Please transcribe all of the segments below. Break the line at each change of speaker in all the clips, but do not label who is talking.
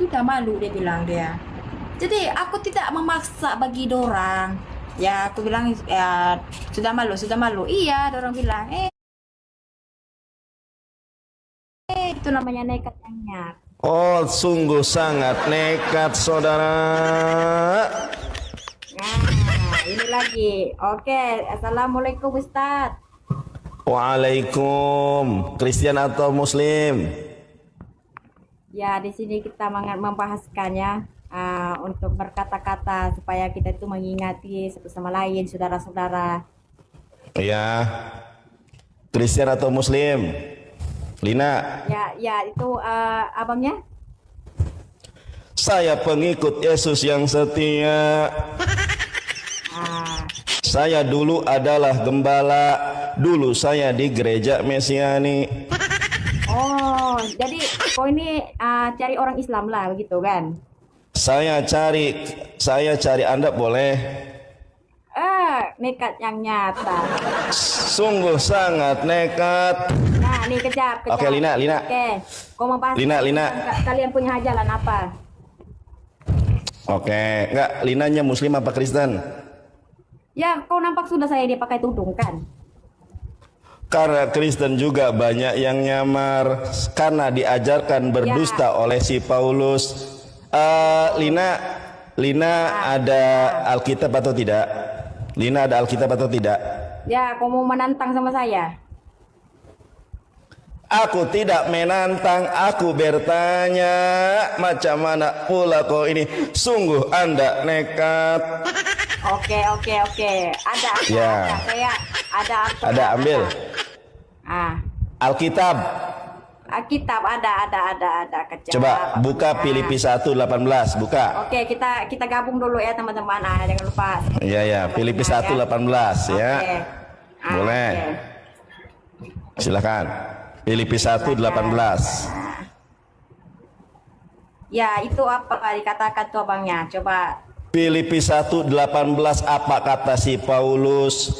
sudah malu, dia bilang dia. Jadi aku tidak memaksa bagi dorang. Ya aku bilang ya sudah malu, sudah malu. Iya, dorang bilang itu namanya nekat yang nyat.
Oh, sungguh sangat nekat, saudara.
Nah, ini lagi. Oke, assalamualaikum Ustadz.
Waalaikum. Kristen atau Muslim?
Ya, di sini kita membahaskannya untuk berkata-kata supaya kita itu mengingati satu sama lain, saudara-saudara.
Ya. Kristen atau Muslim? Lina.
Ya itu abangnya.
Saya pengikut Yesus yang setia. Saya dulu adalah gembala. Dulu saya di gereja Mesiani.
Oh, jadi kau ini cari orang Islam lah, begitu kan?
Saya cari Anda boleh.
Nekat yang nyata.
Sungguh sangat nekat.
Nah, nih kejap.
Oke, Lina.
Oke, kau mau bahas
Lina.
kalian punya hajalan apa?
Oke, enggak, Linanya Muslim apa Kristen?
Ya, kau nampak sudah saya dia pakai tudung kan?
Karena Kristen juga banyak yang nyamar karena diajarkan berdusta oleh si Paulus. Lina ada Alkitab atau tidak? Lina ada Alkitab atau tidak?
Ya, kau mau menantang sama saya?
Aku tidak menantang, aku bertanya. Macam mana pula kau ini? Sungguh Anda nekat.
Oke. Ada.
Ya.
Saya ada.
Ada, ambil. Alkitab.
Alkitab ada. Kejap.
Coba buka Filipi 1:18, buka.
Oke, kita gabung dulu ya teman-teman. Jangan lupa.
Iya, Filipi 1:18 ya.
Oke.
Boleh.
Oke.
Silakan. Filipi 1:18.
Ya, itu apa dikatakan tuh abangnya? Coba.
Filipi 1:18 apa kata si Paulus?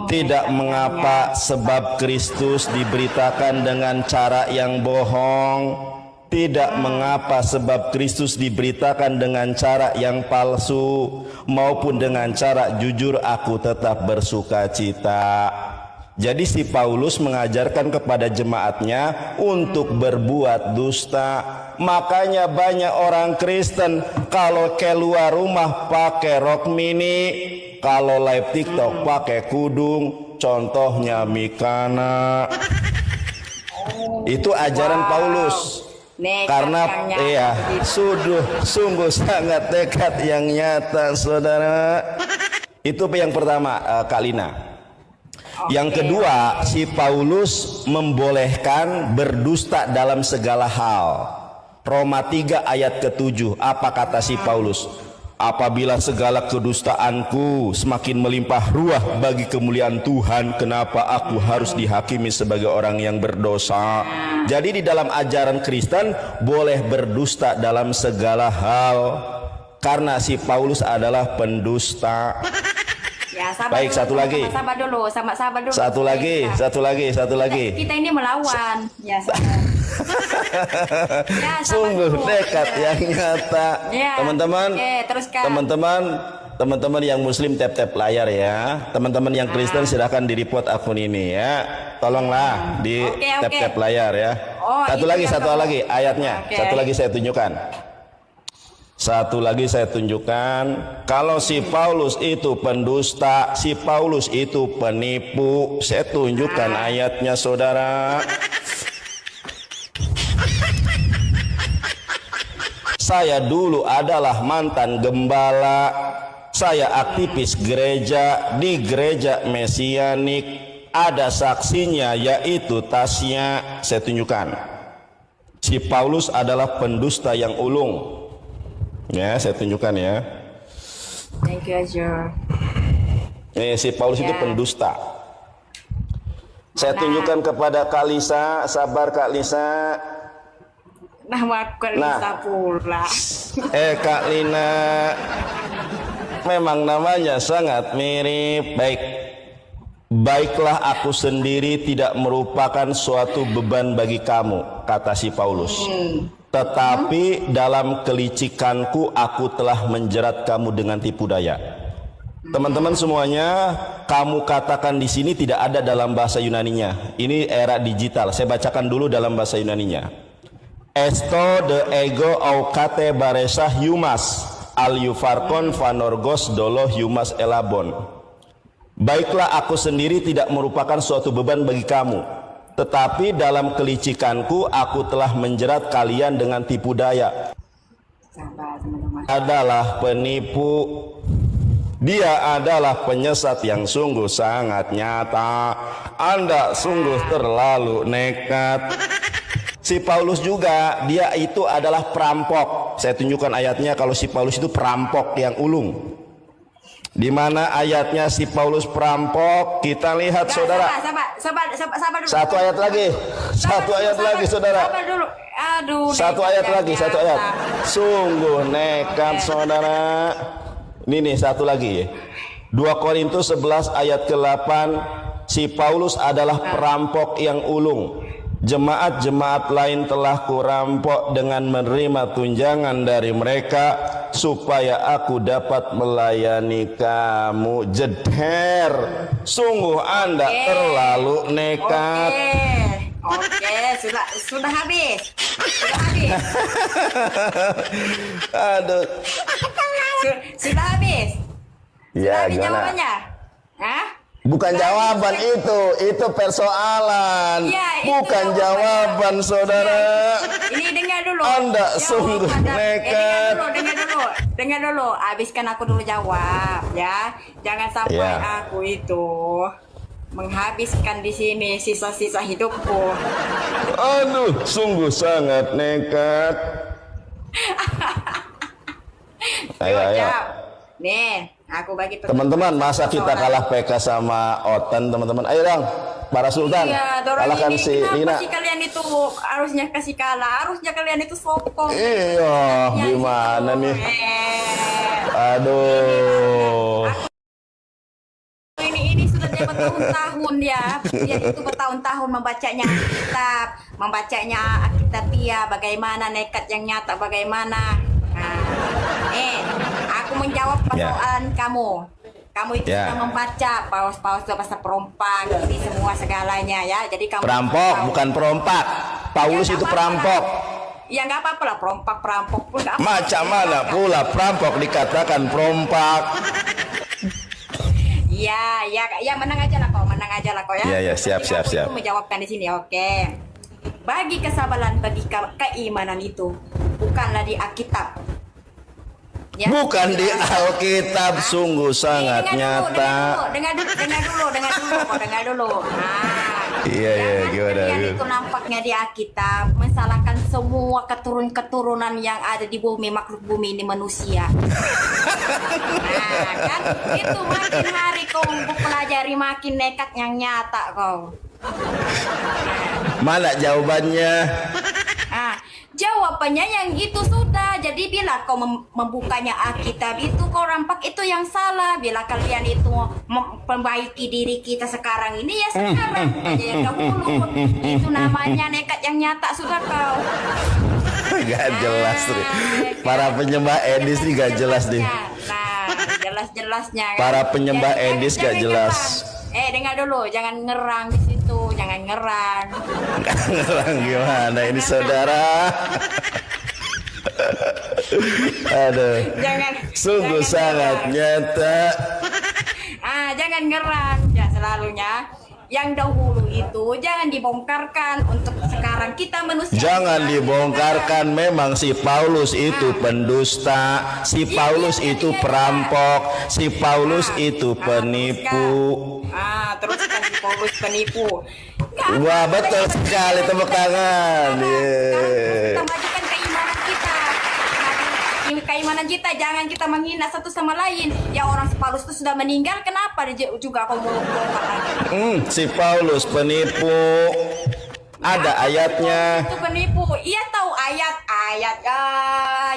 Tidak mengapa sebab Kristus diberitakan dengan cara yang bohong. Tidak mengapa sebab Kristus diberitakan dengan cara yang palsu maupun dengan cara jujur, aku tetap bersuka cita. Jadi si Paulus mengajarkan kepada jemaatnya untuk berbuat dusta. Makanya banyak orang Kristen kalau keluar rumah pakai rok mini, kalau live TikTok pakai kudung, contohnya Mikana. Itu ajaran Paulus. Karena sungguh sangat dekat yang nyata, saudara. Itu yang pertama, Kak Lina. Yang kedua, si Paulus membolehkan berdusta dalam segala hal. Roma 3 ayat ke-7. Apa kata si Paulus? Apabila segala kedustaanku semakin melimpah ruah bagi kemuliaan Tuhan, kenapa aku harus dihakimi sebagai orang yang berdosa? Jadi di dalam ajaran Kristen boleh berdusta dalam segala hal, karena si Paulus adalah pendusta.
Ya, sabar.
Baik,
dulu,
satu lagi.
Sabar dulu.
Satu lagi.
Kita ini melawan. Ya, sabar. Ya,
Sungguh
dulu.
dekat yang nyata.
Ya.
Teman-teman,
Oke, teruskan.
teman-teman yang Muslim tap-tap layar ya. Teman-teman yang Kristen silahkan di-report akun ini ya. Tolonglah di tap-tap layar ya.
Oh,
satu lagi ayatnya.
Oke.
Satu lagi saya tunjukkan. Kalau si Paulus itu pendusta, si Paulus itu penipu, saya tunjukkan ayatnya, saudara. Saya dulu adalah mantan gembala. Saya aktivis gereja di gereja Mesianik. Ada saksinya yaitu Tasya. Saya tunjukkan. Si Paulus adalah pendusta yang ulung. Ya, saya tunjukkan ya.
Thank you, Azur.
Si Paulus itu pendusta. Saya tunjukkan kepada Kak Lisa. Sabar Kak Lisa.
Nama Kak Lisa pula.
Kak Lina. Memang namanya sangat mirip. Baik. baiklah aku sendiri tidak merupakan suatu beban bagi kamu, kata si Paulus. Tetapi dalam kelicikanku aku telah menjerat kamu dengan tipu daya. Teman-teman semuanya, kamu katakan di sini tidak ada dalam bahasa Yunaninya. Ini era digital. Saya bacakan dulu dalam bahasa Yunaninya. Esto de ego au kate baresah yumas al yufarkon vanorgos dolo yumas elabon. Baiklah aku sendiri tidak merupakan suatu beban bagi kamu, tetapi dalam kelicikanku aku telah menjerat kalian dengan tipu daya. Adalah penipu. Dia adalah penyesat yang sungguh sangat nyata. Anda sungguh terlalu nekat. Si Paulus juga, dia itu adalah perampok. Saya tunjukkan ayatnya kalau si Paulus itu perampok yang ulung. Di mana ayatnya si Paulus perampok? Kita lihat, saudara.
Sabar dulu.
Satu ayat lagi. Satu ayat lagi, saudara.
Sabar dulu. Aduh.
Satu ayat lagi, satu ayat. Sungguh nekat, saudara. Ini nih satu lagi. 2 Korintus 11 ayat ke-8. Si Paulus adalah perampok yang ulung. Jemaat-jemaat lain telah kurampok dengan menerima tunjangan dari mereka supaya aku dapat melayani kamu. Jeder. Sungguh Anda terlalu nekat.
Oke, sudah habis. Sudah habis.
Aduh.
Sudah habis.
Ya,
habis
gimana?
jawabannya? Hah?
Bukan jawaban itu persoalan.
Ya, itu
bukan jawaban, saudara.
Ini dengar dulu.
Anda sungguh nekat.
Dengar dulu. Habiskan aku dulu jawab, ya. Jangan sampai
Ya.
aku itu menghabiskan di sini sisa-sisa hidupku.
Aduh, sungguh sangat nekat. Ayo.
Nih, aku bagi
Teman-teman, masa kita kalah PK sama Otan, teman-teman? Ayo dong, para sultan.
Iya, dorang
Kalahkan
ini
si
kenapa
Lina.
sih kalian itu harusnya kasih kalah? Harusnya kalian itu sokong.
Iya, gimana nih? Aduh.
Ini sudah dia bertahun-tahun dia itu bertahun-tahun membacanya kitab, membacanya Alkitabiah, bagaimana nekat yang nyata, bagaimana. Aku menjawab persoalan kamu. Kamu itu sudah membaca paus-paus itu bahasa perompak, ini semua segalanya ya. Jadi kamu
Perampok, bukan perompak. Paulus itu perampok.
Ya nggak apa-apa lah, perampok pun nggak apa-apa.
Macam mana pula perampok dikatakan perompak?
Ya, menang aja lah kau ya.
Iya, siap.
Aku menjawabkan di sini, oke. Bagi kesabaran, bagi keimanan itu bukanlah di Alkitab. Ya?
Bukan di Alkitab, sungguh sangat nyata.
Dengar dulu.
Iya, gimana?
Kalian itu nampaknya di Alkitab mensalahkan semua keturunan yang ada di bumi, makhluk bumi ini manusia. Kan itu makin hari kau pelajari makin nekat yang nyata kau.
Mana jawabannya?
Jawabannya yang itu sudah. Jadi bila kau membukanya Alkitab itu kau rampak itu yang salah. Bila kalian itu memperbaiki diri kita sekarang ini ya sekarang aja yang dahulu. Itu namanya nekat yang nyata sudah kau.
Gak jelas nih. Para penyembah Edis nih gak jelas nih.
Nah, jelas-jelasnya kan?
Para penyembah Edis gak jelas.
Dengar dulu, jangan ngerang di situ, jangan ngerang.
Ngerang gimana ini saudara? Aduh. Sungguh sangat nyata.
Jangan ngerang ya selalunya. Yang dahulu itu jangan dibongkarkan, untuk sekarang kita manusia.
Jangan dibongkarkan, memang si Paulus itu pendusta, si Paulus itu perampok, si Paulus itu penipu.
Teruskan si Paulus penipu.
Wah, betul sekali, tepuk tangan.
Kita majukan keimanan kita, jangan kita menghina satu sama lain. Ya orang si Paulus itu sudah meninggal, kenapa juga kau mau bongkar lagi?
Si Paulus penipu. Ada ayatnya.
Itu penipu. Iya tahu ayat.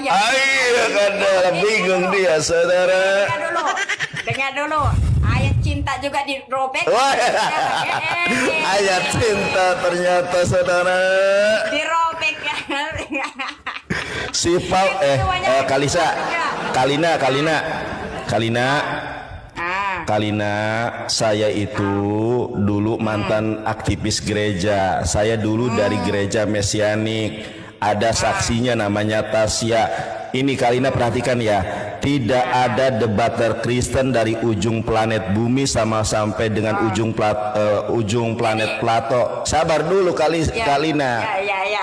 Ayo, kadang bingung dia, saudara.
Dengar dulu. Ayat cinta cinta juga dirobek.
Wah, ayat cinta ternyata saudara.
Dirobek ya.
Si Kalisa, Kalina, saya itu dulu mantan aktivis gereja. Saya dulu dari gereja Mesianik. Ada saksinya namanya Tasya. Ini Kalina perhatikan ya. Tidak ada debater Kristen dari ujung planet bumi sampai dengan ujung planet Plato. Sabar dulu Kalina.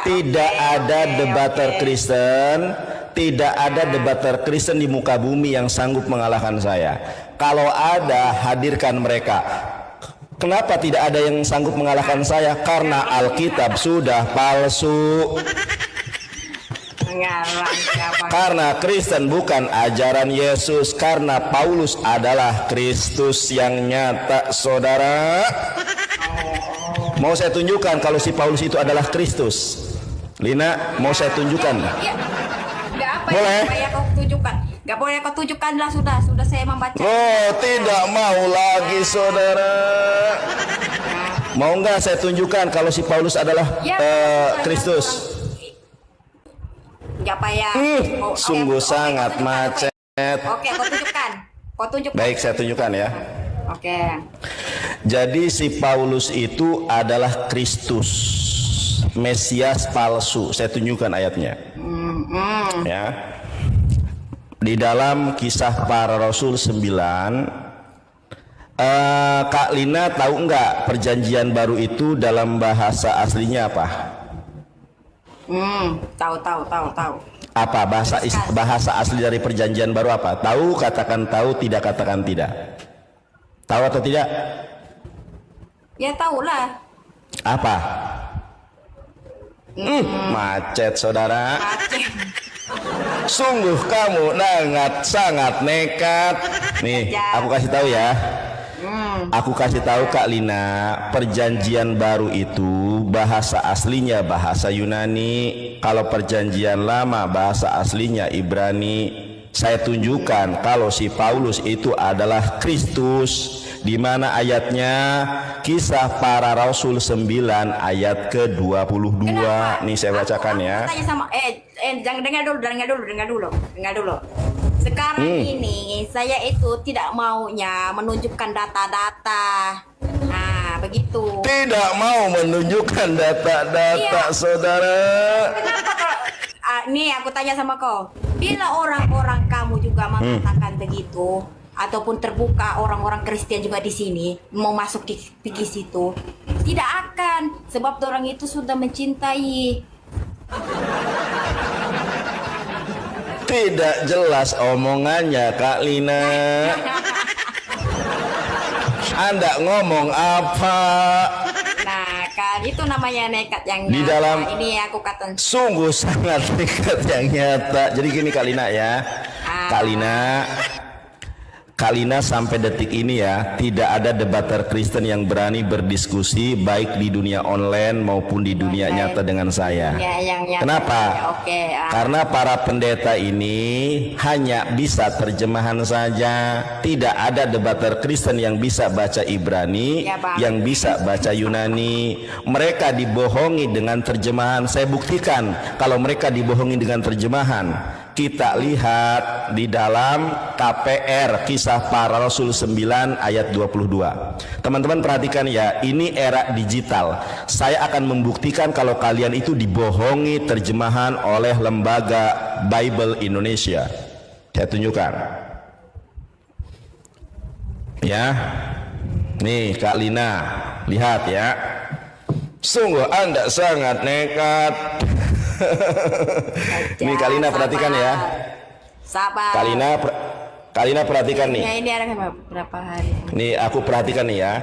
Tidak ada debater Kristen. Tidak ada debater Kristen di muka bumi yang sanggup mengalahkan saya. Kalau ada, hadirkan mereka. Kenapa tidak ada yang sanggup mengalahkan saya? Karena Alkitab sudah palsu. Karena Kristen bukan ajaran Yesus. Karena Paulus adalah Kristus yang nyata, saudara. Mau saya tunjukkan kalau si Paulus itu adalah Kristus? Lina, mau saya tunjukkan? Boleh?
Gak boleh kau tunjukkan lah, sudah saya membaca.
Oh, tidak mau lagi saudara. Mau nggak saya tunjukkan kalau si Paulus adalah Kristus?
Gak payah.
Sungguh sangat macet.
Oke, kau tunjukkan.
Baik, saya tunjukkan ya.
Oke.
Jadi si Paulus itu adalah Kristus, Mesias palsu. Saya tunjukkan ayatnya. Ya. Di dalam Kisah Para Rasul 9, Kak Lina tahu nggak perjanjian baru itu dalam bahasa aslinya apa?
Tahu.
Apa bahasa asli dari perjanjian baru apa? Tahu, katakan tahu, tidak katakan tidak. Tahu atau tidak?
Ya tahulah.
Apa? Macet saudara. Sungguh kamu sangat nekat. Nih, aku kasih tahu ya. Aku kasih tahu Kak Lina, perjanjian baru itu bahasa aslinya bahasa Yunani. Kalau perjanjian lama bahasa aslinya Ibrani. Saya tunjukkan kalau si Paulus itu adalah Kristus. Di mana ayatnya? Kisah Para Rasul 9 ayat ke-22. Nih saya bacakan ya.
Tanya sama jangan dengar dulu. Sekarang ini saya itu tidak maunya menunjukkan data-data. Nah, begitu.
Tidak mau menunjukkan data-data, saudara.
Kenapa kalau nih aku tanya sama kau, bila orang-orang kamu juga mengatakan begitu, ataupun terbuka orang-orang Kristen juga di sini mau masuk di situ, tidak akan, sebab orang itu sudah mencintai.
Tidak jelas omongannya Kak Lina. Anda ngomong apa?
Nah kan itu namanya nekat yang
di
nyata.
Dalam
ini aku kata
sungguh sangat nekat yang nyata. Jadi gini Kak Lina ya. Kak Lina sampai detik ini ya, tidak ada debater Kristen yang berani berdiskusi baik di dunia online maupun di dunia nyata dengan saya. Kenapa? Karena para pendeta ini hanya bisa terjemahan saja. Tidak ada debater Kristen yang bisa baca Ibrani, yang bisa baca Yunani. Mereka dibohongi dengan terjemahan. Saya buktikan kalau mereka dibohongi dengan terjemahan. Kita lihat di dalam KPR Kisah Para Rasul 9 ayat 22. Teman-teman perhatikan ya, ini era digital. Saya akan membuktikan kalau kalian itu dibohongi terjemahan oleh lembaga Bible Indonesia. Saya tunjukkan. Ya. Nih Kak Lina, lihat ya. Sungguh Anda sangat nekat. Nih Kak Lina perhatikan ya.
Sabar.
Kak Lina perhatikan nih.
Ini ada berapa hari?
Nih aku perhatikan nih ya.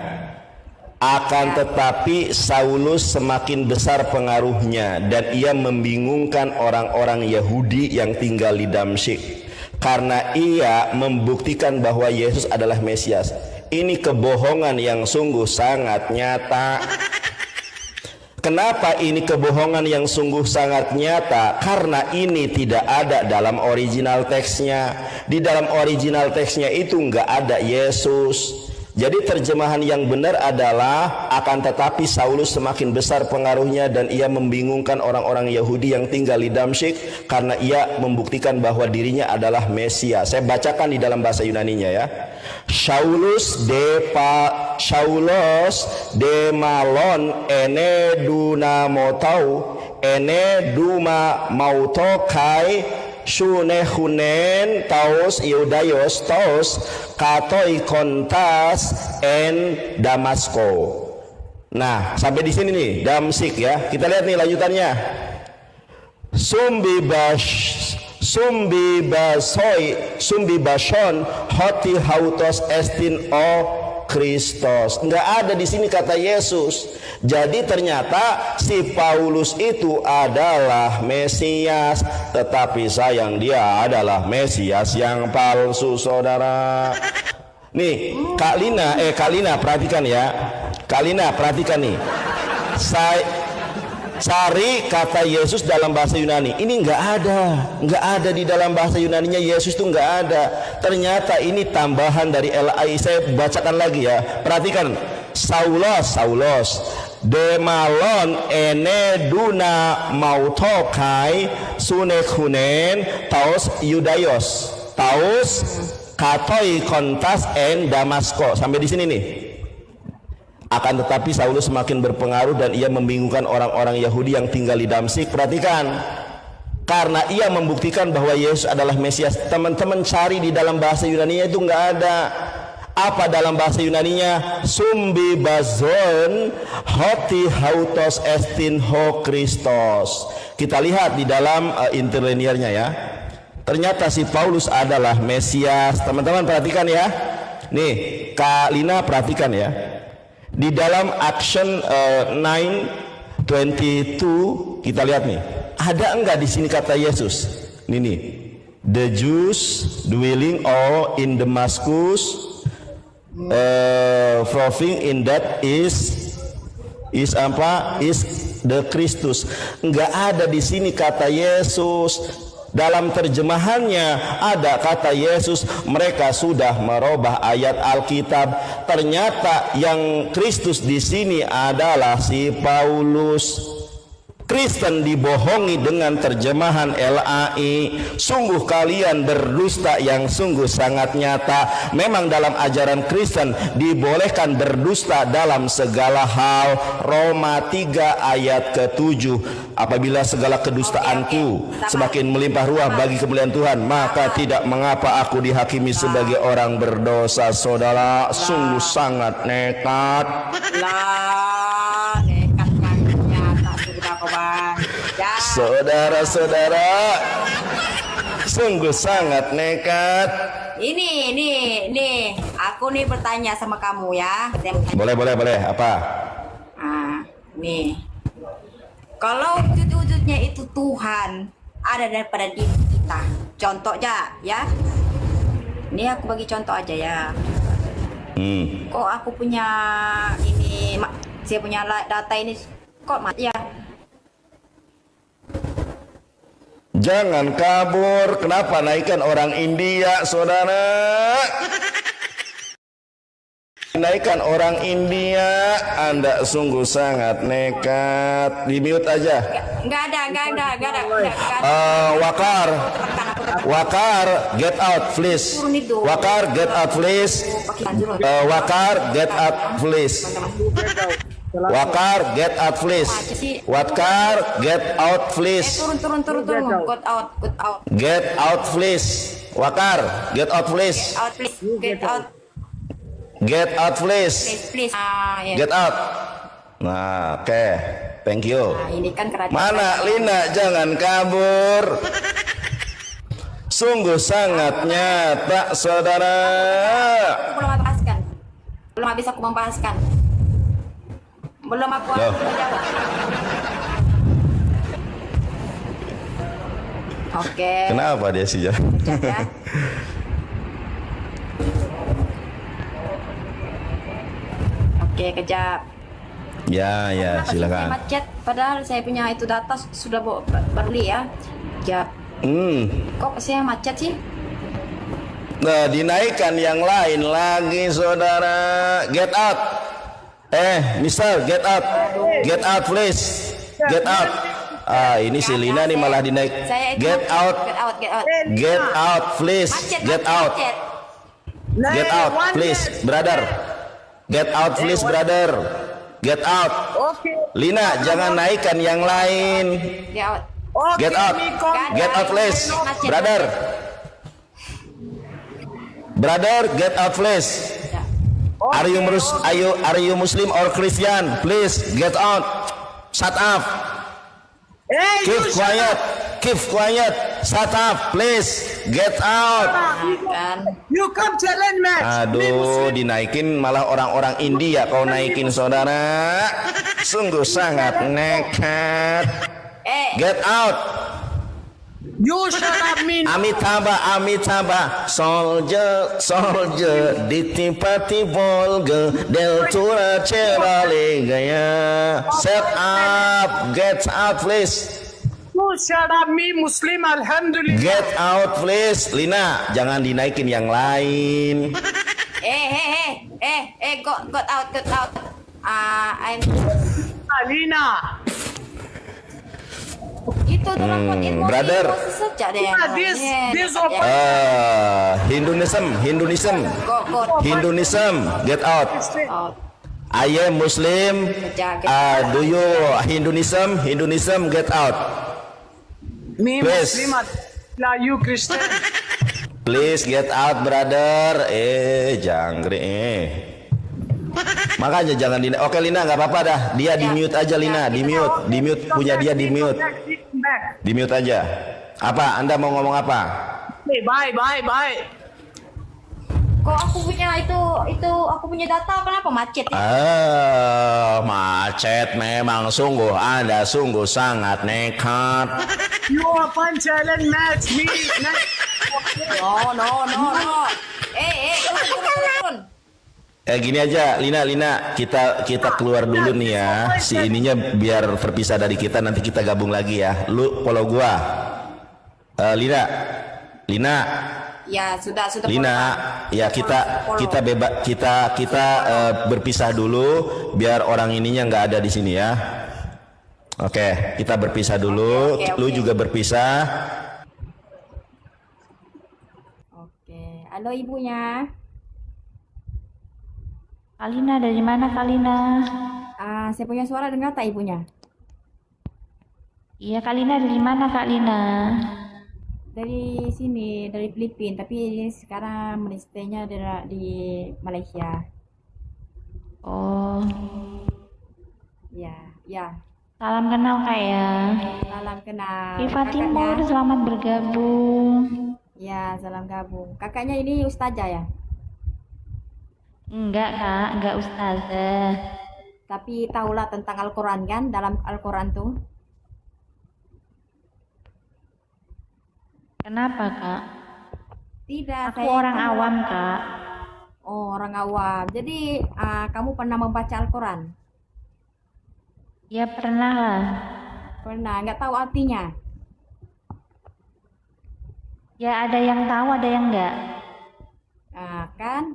Akan tetapi Saulus semakin besar pengaruhnya dan ia membingungkan orang-orang Yahudi yang tinggal di Damsyik karena ia membuktikan bahwa Yesus adalah Mesias. Ini kebohongan yang sungguh sangat nyata. Kenapa ini kebohongan yang sungguh sangat nyata? Karena ini tidak ada dalam original teksnya. Di dalam original teksnya itu nggak ada Yesus. Jadi terjemahan yang benar adalah akan tetapi Saulus semakin besar pengaruhnya dan ia membingungkan orang-orang Yahudi yang tinggal di Damsyik karena ia membuktikan bahwa dirinya adalah Mesias. Saya bacakan di dalam bahasa Yunaninya ya. Saulus de malon ene dunamotau ene duma mautokai Sunehunen taus Iudaios taus katoi kontas en Damasko. Nah, sampai di sini nih Damsyik ya. Kita lihat nih lanjutannya. Sumbi bason hoti hautos estin o Kristus. Enggak ada di sini kata Yesus. Jadi ternyata si Paulus itu adalah Mesias, tetapi sayang dia adalah Mesias yang palsu, saudara. Nih, Kak Lina perhatikan ya. Kak Lina perhatikan nih. Cari kata Yesus dalam bahasa Yunani. Ini enggak ada di dalam bahasa Yunaninya Yesus itu enggak ada. Ternyata ini tambahan dari LAI. Saya bacakan lagi ya. Perhatikan. Saulos demalon ene duna mautokai sunekhunen taus Iudaios taus katoi kontas en Damasko. Sampai di sini nih. Akan tetapi Saulus semakin berpengaruh dan ia membingungkan orang-orang Yahudi yang tinggal di Damsyik. Perhatikan, karena ia membuktikan bahwa Yesus adalah Mesias. Teman-teman cari di dalam bahasa Yunaninya itu enggak ada. Apa dalam bahasa Yunaninya? Sumbi bazon hoti hautos estin ho Kristos. Kita lihat di dalam interliniernya ya. Ternyata si Paulus adalah Mesias. Teman-teman perhatikan ya. Nih, Kak Lina perhatikan ya. Di dalam Action 9:22 kita lihat nih. Ada enggak di sini kata Yesus? Nih. The Jews dwelling all in Damascus proving in that is the Kristus. Enggak ada di sini kata Yesus. Dalam terjemahannya ada kata Yesus. Mereka sudah merubah ayat Alkitab. Ternyata yang Kristus di sini adalah si Paulus. Kristen dibohongi dengan terjemahan LAI. Sungguh kalian berdusta yang sungguh sangat nyata. Memang dalam ajaran Kristen dibolehkan berdusta dalam segala hal. Roma 3 ayat ke-7. Apabila segala kedustaanku semakin melimpah ruah bagi kemuliaan Tuhan, maka tidak mengapa aku dihakimi sebagai orang berdosa. Saudara, sungguh sangat nekat. Saudara-saudara, sungguh sangat nekat.
Ini, aku nih bertanya sama kamu ya.
Boleh. Apa?
Nih. Kalau wujud-wujudnya itu Tuhan ada daripada diri kita. Contoh aja ya. Ini aku bagi contoh aja ya. Kok aku punya ini, saya punya data ini kok mati ya?
Jangan kabur. Kenapa naikkan orang India, saudara? Naikkan orang India. Anda sungguh sangat nekat. Di mute aja.
Enggak ada.
Wakar, get out please. Wakar, get out please. Wakar, get out please. Wakar, get out please. Wakar, get out please.
Turun. Get out.
Get out please. Wakar, get out please.
Get out.
Get out please.
Please. Ya.
Get out. Nah, oke. Thank you.
Nah, ini kan kerajaan.
Mana Lina, jangan kabur. Sungguh sangat nyata, saudara.
Belum habis aku membahaskan. Belum aku
Loh.
menjawab. Oke.
Kenapa dia sih?
Ya. Oke, kejap.
Ya, silakan.
Macet, padahal saya punya itu data sudah beli ya. Ya. Kok saya macet sih?
Nah, dinaikkan yang lain lagi, saudara. Get out. Mister, get out. Get out, please. Get out. Ini si Lina nih malah dinaik. Get out. Get out, please. Get out. Get out, please, brother. Get out, please, brother. Get out. Lina, jangan naikkan yang lain. Get out. Get out, please, brother. Brother, get out, please. Are you Muslim or Christian? Please get out. Shut up. Keep quiet. Keep quiet. Shut up, please. Get out.
You come challenge match.
Aduh, dinaikin malah orang-orang India kau naikin, saudara. Sungguh sangat nekat. Get out.
You shut up, me.
Amitabha, soldier, ditipati Volga, deltura cebale gaya. Shut up, get out, please.
You shut up, me, Muslim, alhamdulillah.
Get out, please. Lina, jangan dinaikin yang lain.
Got out. I'm
Alina.
itu dalam
brother.
Sejak deh.
This open.
Hinduism, get out. I am Muslim. Do you Hinduism, get out.
Me
Please.
Muslim, you Christian.
Please get out, brother. Jangkrik. Makanya jangan Oke, Lina, nggak apa-apa dah. Dia di mute aja, Lina. Di mute punya dia di mute. Di mute aja. Apa? Anda mau ngomong apa?
Bye.
Kok aku punya itu aku punya data kenapa macet?
Macet memang sungguh. Anda sungguh sangat nekat.
You open challenge match me.
No. Turun.
Gini aja, Lina, kita keluar dulu nih ya. Si ininya biar terpisah dari kita, nanti kita gabung lagi ya. Lu follow gua. Lina.
Ya, sudah.
Lina, ya kita berpisah dulu biar orang ininya nggak ada di sini ya. Oke, kita berpisah dulu.
Oke.
Lu juga berpisah.
Oke. Halo ibunya.
Kalina dari mana Kalina?
Saya punya suara dengar tak ibunya?
Iya Kalina dari mana Kak Lina?
Dari sini, dari Filipina, tapi sekarang menstay-nya di Malaysia.
Oh,
Ya.
salam kenal Kak ya.
Salam kenal.
Viva
Kakaknya.
Timur, selamat bergabung.
Ya, salam gabung. Kakaknya ini ustazah ya?
Enggak Kak, enggak ustazah.
Tapi tahulah tentang Al-Quran kan? Dalam Al-Quran tuh.
Kenapa Kak?
Tidak,
Aku orang awam Kak.
Oh, orang awam. Jadi, kamu pernah membaca Al-Quran?
Ya pernah lah.
Pernah, nggak tahu artinya?
Ya ada yang tahu, ada yang enggak.
Kan?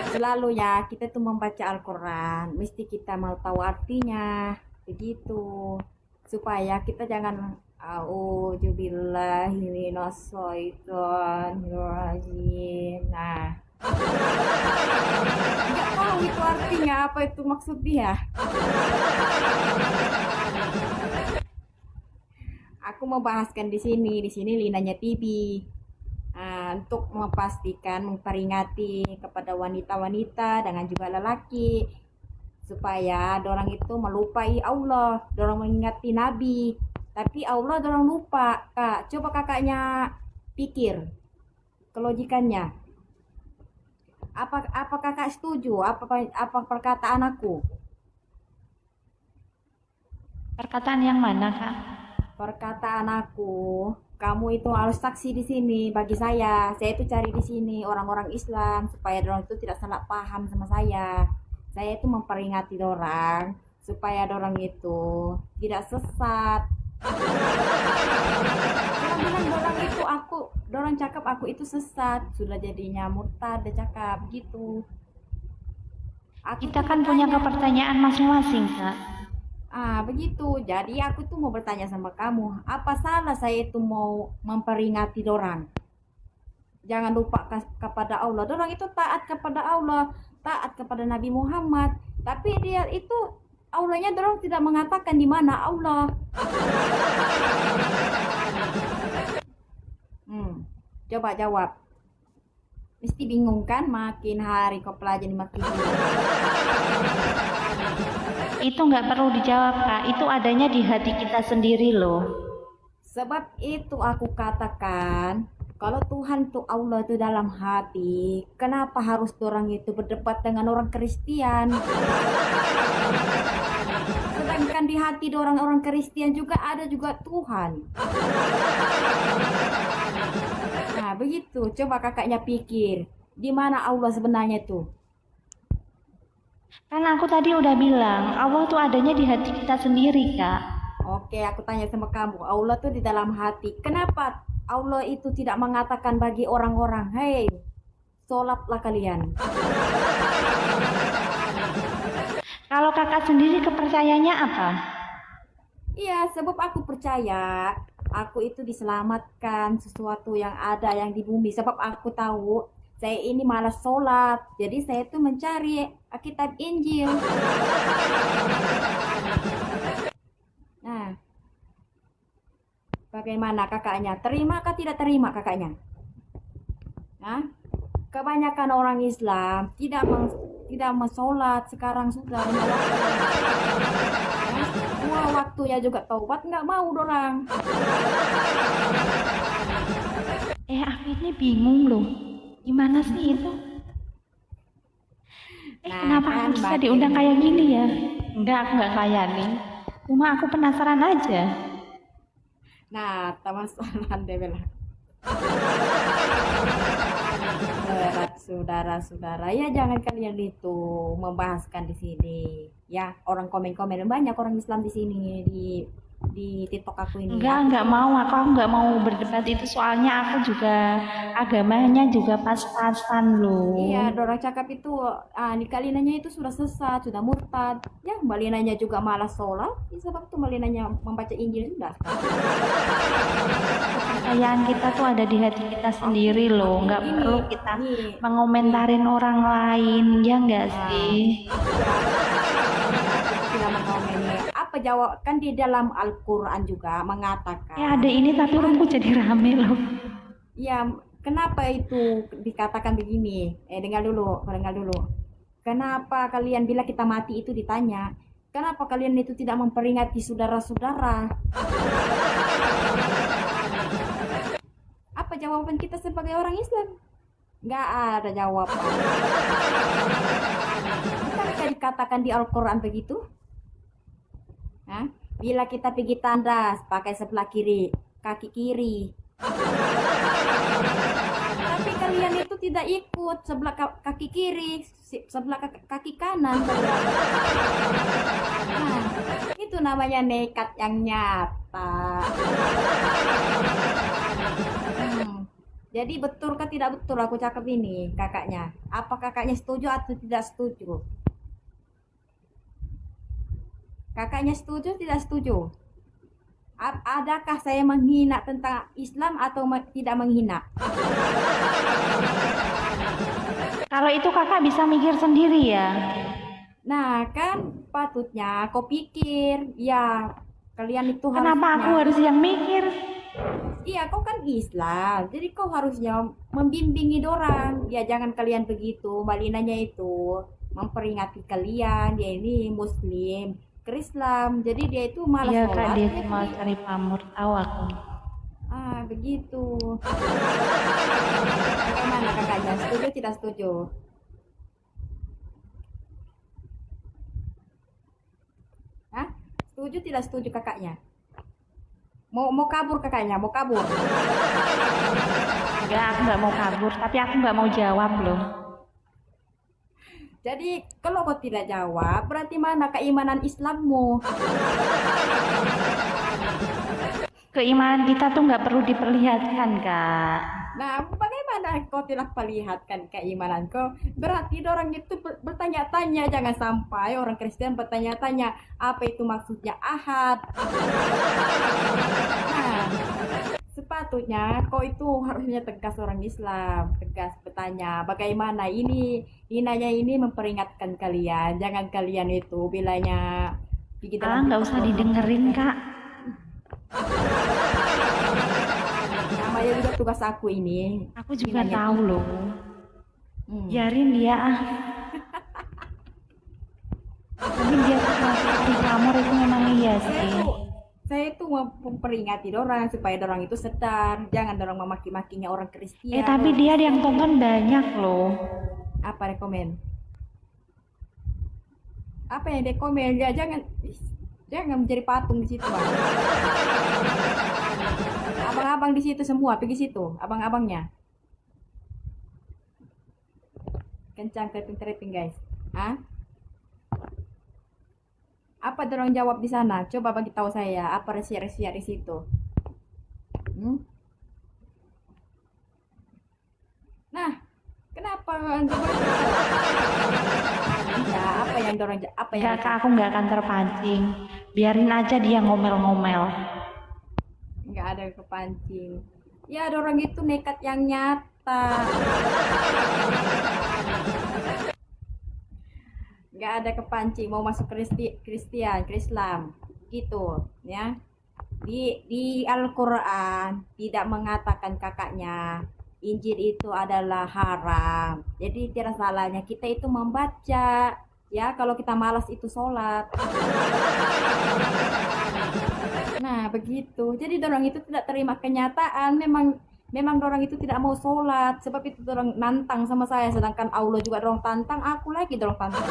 Selalu ya, kita tuh membaca Al-Quran, mesti kita mau tahu artinya, begitu. Supaya kita jangan A'udzubillahi minasyaitonirrajim. Nah, nggak tahu itu artinya apa, itu maksud dia. Aku mau bahaskan di sini Linanya TV. Untuk memastikan, memperingati kepada wanita-wanita dengan juga lelaki supaya dorang itu melupai Allah, dorang mengingati Nabi, tapi Allah dorang lupa. Kak, coba kakaknya pikir kelogikannya. Apa kakak setuju? Apa perkataan aku?
Perkataan yang mana Kak?
Perkataan aku, kamu itu harus saksi di sini bagi saya. Saya itu cari di sini orang-orang Islam supaya dorang itu tidak salah paham sama saya. Saya itu memperingati dorang supaya dorang itu tidak sesat. Dorang itu dorang cakap aku itu sesat, sudah jadinya murtad, dia cakap gitu.
Kita kan punya kepercayaan masing-masing, Kak.
Begitu. Jadi aku tuh mau bertanya sama kamu, apa salah saya itu mau memperingati dorang? Jangan lupa kepada Allah. Dorang itu taat kepada Allah, taat kepada Nabi Muhammad. Tapi dia itu Allahnya dorang tidak mengatakan di mana Allah. Coba jawab. Mesti bingung kan? Makin hari kau pelajari makin bingung.
Itu nggak perlu dijawab, Kak. Itu adanya di hati kita sendiri loh.
Sebab itu aku katakan, kalau Tuhan tuh Allah itu dalam hati, kenapa harus orang itu berdebat dengan orang Kristen? Sedangkan di hati orang Kristen juga ada juga Tuhan. Nah, begitu. Coba kakaknya pikir, di mana Allah sebenarnya tuh?
Kan aku tadi udah bilang, Allah tuh adanya di hati kita sendiri, Kak.
Oke, aku tanya sama kamu, Allah tuh di dalam hati. Kenapa Allah itu tidak mengatakan bagi orang-orang, hei, sholatlah kalian?
Kalau kakak sendiri kepercayaannya apa?
Iya, sebab aku percaya aku itu diselamatkan sesuatu yang ada yang di bumi. Sebab aku tahu saya ini malas sholat, jadi saya itu mencari kitab Injil. Nah, bagaimana kakaknya? Terima atau tidak terima kakaknya? Nah, kebanyakan orang Islam tidak mensolat sekarang sudah. Waktunya juga taubat nggak mau dorang.
Aku ini bingung loh. Gimana sih itu? Kenapa
kan,
aku bisa diundang kayak gini ya? Enggak, aku nggak kayak nih. Cuma aku penasaran aja.
Nah, tamasolan deh bela. Saudara-saudara, ya jangan kalian itu membahaskan di sini. Ya, orang komen-komen banyak orang Islam di sini di TikTok aku ini.
Enggak mau, aku nggak mau berdebat itu, soalnya aku juga agamanya juga pas-pasan loh.
Iya, dorang cakap itu di kalinanya itu sudah sesat, sudah murtad. Ya, balinanya juga malas sholat. Sebab itu balinanya membaca Injil sudah.
Kepercayaan kita tuh ada di hati kita sendiri loh, nggak perlu kita mengomentarin orang lain, ya nggak sih?
Tidak mengomeni. Apa jawab, kan di dalam Al-Quran juga mengatakan.
Ya ada ini tapi rumput jadi rame loh.
Ya, kenapa itu dikatakan begini? Dengar dulu. Kenapa kalian bila kita mati itu ditanya, kenapa kalian itu tidak memperingati saudara-saudara? Apa jawaban kita sebagai orang Islam? Nggak ada jawaban. Bukankah dikatakan di Al-Quran begitu? Hah? Bila kita pergi tandas pakai sebelah kiri, kaki kiri. Tapi kalian itu tidak ikut sebelah kaki kiri, sebelah kaki kanan. Nah, itu namanya nekat yang nyata. Jadi betul kah tidak betul aku cakap ini kakaknya? Apa kakaknya setuju atau tidak setuju? Kakaknya setuju tidak setuju? Adakah saya menghina tentang Islam atau tidak menghina?
Kalau itu kakak bisa mikir sendiri ya.
Nah, kan patutnya kau pikir, ya kalian itu
Kenapa aku harus yang mikir?
Iya, kau kan Islam, jadi kau harusnya membimbingi dorang. Ya jangan kalian begitu, balinanya itu memperingati kalian, dia ini Muslim, Islam, jadi dia itu malas
Iya
sholat.
kak, dia cuma cari pamor, tahu aku.
Begitu. Bagaimana kakaknya, setuju tidak setuju? Setuju tidak setuju kakaknya? Mau kabur kakaknya, mau kabur?
Enggak, aku nggak mau kabur, tapi aku nggak mau jawab loh.
Jadi kalau kau tidak jawab, berarti mana keimanan Islammu?
Keimanan kita tuh nggak perlu diperlihatkan, Kak.
Nah, bagaimana kau tidak perlihatkan keimanan kau? Berarti orang itu bertanya-tanya, jangan sampai orang Kristen bertanya-tanya apa itu maksudnya ahad. Nah, sepatutnya kau itu harusnya tegas orang Islam, tegas bertanya, bagaimana ini memperingatkan kalian, jangan kalian itu bilanya gigi dalam
Nggak usah didengerin, Kak.
namanya juga tugas aku ini.
Aku juga
Nanya.
tahu loh. Biarin dia ah. Tapi dia di kamar itu memang iya sih.
Saya itu mau memperingati orang supaya orang itu sadar, jangan orang memaki-makinya orang Kristen.
Tapi dia yang tonton banyak loh.
Apa rekomen? Apa yang rekomen? Ya jangan menjadi patung di situ, Bang. Abang-abang di situ semua pergi situ, abang-abangnya. Kencang typing guys. Hah? Apa dorong jawab di sana? Coba bagi tahu saya apa resiat di situ. Nah, kenapa ya, apa yang dorong apa yang
Enggak, Kak, aku nggak akan terpancing. Biarin aja dia ngomel-ngomel.
nggak ada kepancing. Ya, ada orang itu nekat yang nyata. Nggak ada kepancing mau masuk Kristen, Islam, gitu, ya. Di Al-Quran tidak mengatakan kakaknya Injil itu adalah haram. Jadi tidak salahnya kita itu membaca, ya. Kalau kita malas itu sholat. Nah, begitu. Jadi orang itu tidak terima kenyataan. Memang orang itu tidak mau sholat. Sebab itu orang nantang sama saya. Sedangkan Allah juga orang tantang. Aku lagi orang tantang.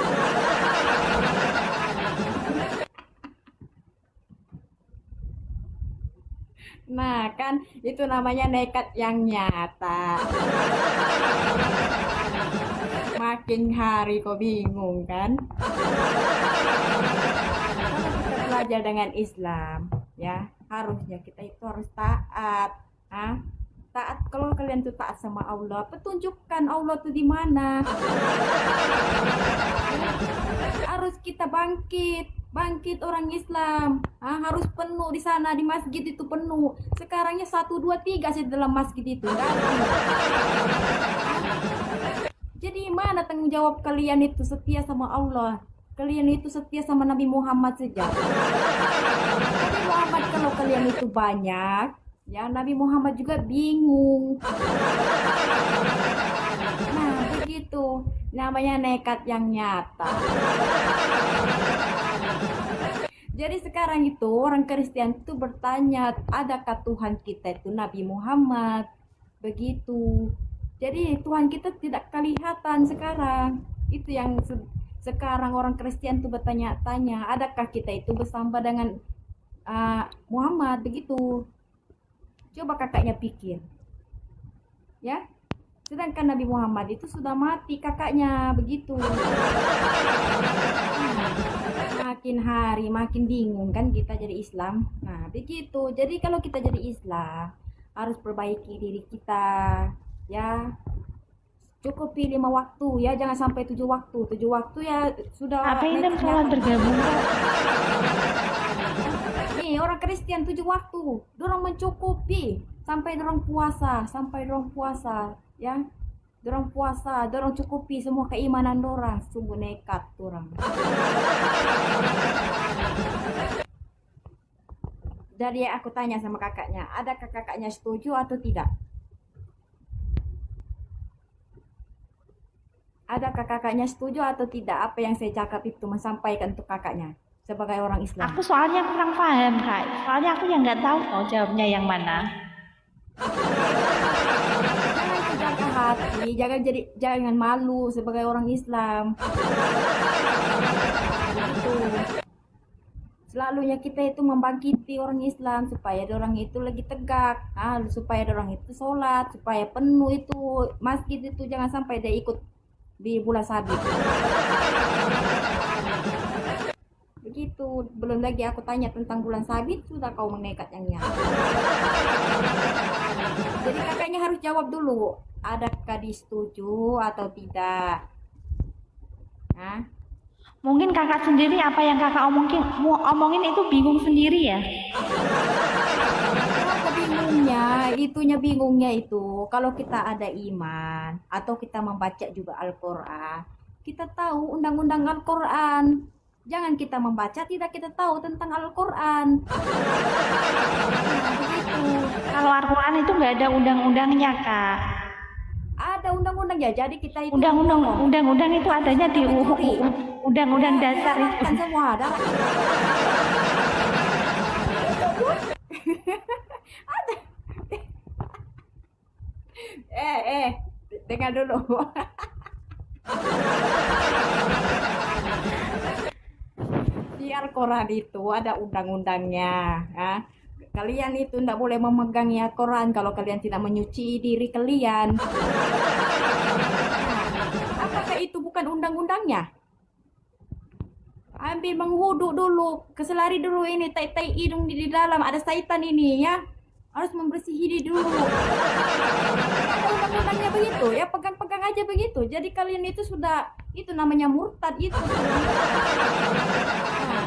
Nah, kan itu namanya nekat yang nyata. Makin hari kok bingung kan? Kalau kita belajar dengan Islam, ya harusnya kita itu harus taat. Taat, kalau kalian tuh taat sama Allah, petunjukkan Allah tuh di mana. Harus kita bangkit orang Islam. Harus penuh di sana, di masjid itu penuh. Sekarangnya 1, 2, 3 sih dalam masjid itu kan? Jadi mana tanggung jawab kalian itu setia sama Allah? Kalian itu setia sama Nabi Muhammad saja. Nabi Muhammad kalau kalian itu banyak, ya Nabi Muhammad juga bingung. Nah, begitu. Namanya nekat yang nyata. Jadi sekarang itu orang Kristen itu bertanya, adakah Tuhan kita itu Nabi Muhammad? Begitu. Jadi Tuhan kita tidak kelihatan sekarang. Itu yang sekarang orang Kristen itu bertanya-tanya, adakah kita itu bersama dengan Muhammad? Begitu. Coba kakaknya pikir. Ya. Sedangkan Nabi Muhammad itu sudah mati kakaknya, begitu. Makin hari makin bingung kan kita jadi Islam. Nah, begitu. Jadi kalau kita jadi Islam harus perbaiki diri kita, ya. Cukupi 5 waktu, ya, jangan sampai 7 waktu. 7 waktu ya sudah.
Apa ini sholat bergabung?
Nih orang Kristen 7 waktu, dorong mencukupi sampai dorong puasa, ya. Dorong puasa, dorong cukupi semua keimanan dorang. Sungguh nekat dorang. Jadi aku tanya sama kakaknya, adakah kakaknya setuju atau tidak? Adakah kakaknya setuju atau tidak apa yang saya cakap itu menyampaikan untuk kakaknya sebagai orang Islam?
Aku soalnya kurang paham, Kak. Soalnya aku yang nggak tahu kok jawabnya yang mana.
Jangan jaga hati, jangan malu sebagai orang Islam. Gitu. Selalunya kita itu membangkiti orang Islam supaya orang itu lagi tegak, supaya orang itu sholat, supaya penuh itu masjid itu, jangan sampai dia ikut di bulan sabit. Begitu. Belum lagi aku tanya tentang bulan sabit, sudah kau menekat yang nyata. Jadi kakaknya harus jawab dulu, adakah disetujui atau tidak? Hah?
Mungkin kakak sendiri apa yang kakak omongin itu bingung sendiri ya.
Bingungnya itu kalau kita ada iman atau kita membaca juga Al-Quran, kita tahu undang-undang Al-Quran. Jangan kita membaca tidak kita tahu tentang Al-Quran. Nah, begitu.
Kalau Al-Quran itu nggak ada undang-undangnya kak.
Ada undang-undangnya, jadi kita itu
Undang-undang itu adanya di undang-undang dasar itu.
kan semua ada. Ada. Dengar dulu. Di Al-Quran itu ada undang-undangnya. Ya. Kalian itu tidak boleh memegang Al-Quran kalau kalian tidak menyuci diri kalian. Nah, apakah itu bukan undang-undangnya? Ambil mengwuduk dulu, keselari dulu ini, tai hidung di dalam, ada syaitan ini ya. Harus membersihi diri dulu. Ada undang-undangnya begitu, ya pegang-pegang aja begitu. Jadi kalian itu sudah, itu namanya murtad itu. Nah,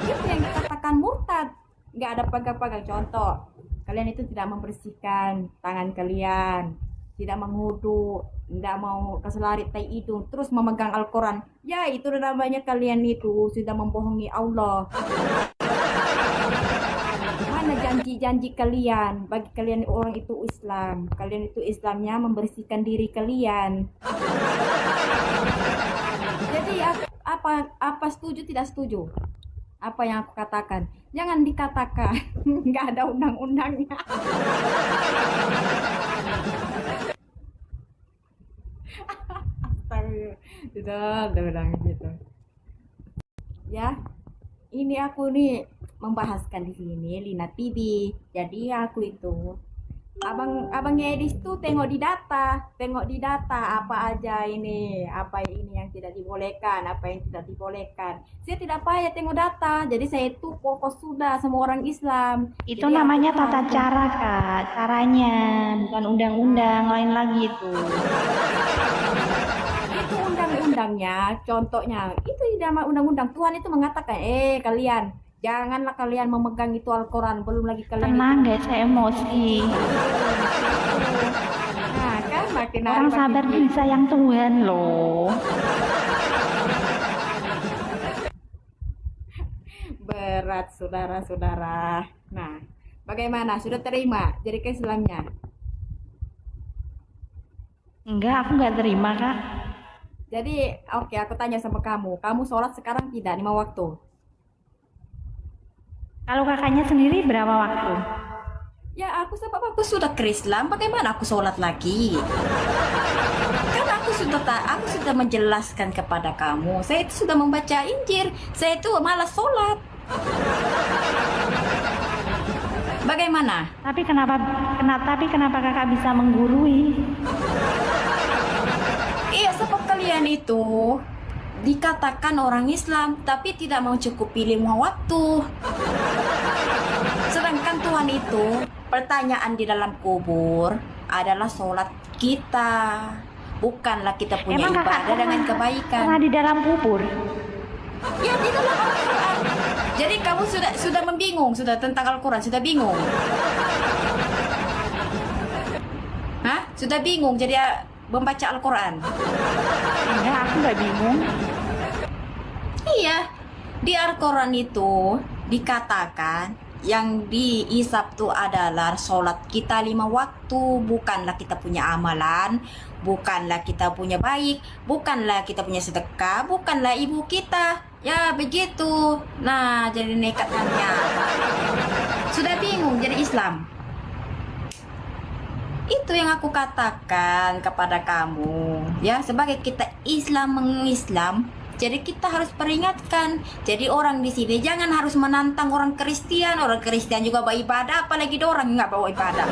itu yang dikatakan murtad. Nggak ada pegang-pegang. Contoh, kalian itu tidak membersihkan tangan kalian, tidak mengwudu, tidak mau keselari tai hidung, terus memegang Al-Quran. Ya, itu namanya kalian itu sudah membohongi Allah. Mana janji-janji kalian bagi kalian orang itu Islam? Kalian itu Islamnya membersihkan diri kalian. Jadi apa setuju tidak setuju? Apa yang aku katakan? Jangan dikatakan nggak ada undang-undangnya. Sudah bilang gitu. Ya, ini aku nih membahaskan di sini Lina TV. Jadi aku itu abangnya Edis tuh tengok di data apa aja ini, apa ini yang tidak dibolehkan, apa yang tidak dibolehkan. Saya tidak payah tengok data, jadi saya itu fokus sudah sama orang Islam.
Itu
Jadi
namanya
aku
tata cara kak, caranya bukan undang-undang lain lagi itu.
itu undang-undangnya, contohnya itu di dalam undang-undang Tuhan itu mengatakan, kalian janganlah kalian memegang itu Al-Quran, belum lagi kalian
Tenang
itu.
guys, saya emosi.
Nah kan makin hari
Orang
makin
sabar tuh sayang Tuhan loh.
berat saudara-saudara. Nah, bagaimana? Sudah terima jadi ke Islamnya?
Enggak, aku nggak terima kak.
Jadi, oke, aku tanya sama kamu. Kamu sholat sekarang tidak 5 waktu?
Kalau kakaknya sendiri berapa waktu?
Ya, sebab aku sudah ke Islam, bagaimana aku sholat lagi? Kan aku sudah menjelaskan kepada kamu. Saya itu sudah membaca Injil. Saya itu malas sholat. Bagaimana?
Tapi kenapa kakak bisa menggurui?
Iya, sebab kalian itu dikatakan orang Islam, tapi tidak mau cukupi 5 waktu. Sedangkan Tuhan itu, pertanyaan di dalam kubur adalah sholat kita. Bukanlah kita punya
Emang kakak
ibadah dengan kebaikan.
pernah di dalam kubur?
Ya, di dalam Al-Quran. Jadi kamu sudah membingung, sudah tentang Al-Quran, sudah bingung. Hah? Sudah bingung jadi membaca Al-Quran?
Enggak, aku nggak bingung.
Iya, di Al-Quran itu dikatakan yang dihisap itu adalah sholat kita 5 waktu. Bukanlah kita punya amalan, bukanlah kita punya baik, bukanlah kita punya sedekah, bukanlah ibu kita. Ya begitu. Nah, jadi nekatnya. Sudah bingung jadi Islam. Itu yang aku katakan kepada kamu. Ya, sebagai kita Islam mengislam, jadi kita harus peringatkan. Jadi orang di sini jangan harus menantang orang Kristen. Orang Kristen juga beribadah, apalagi orang nggak bawa ibadah.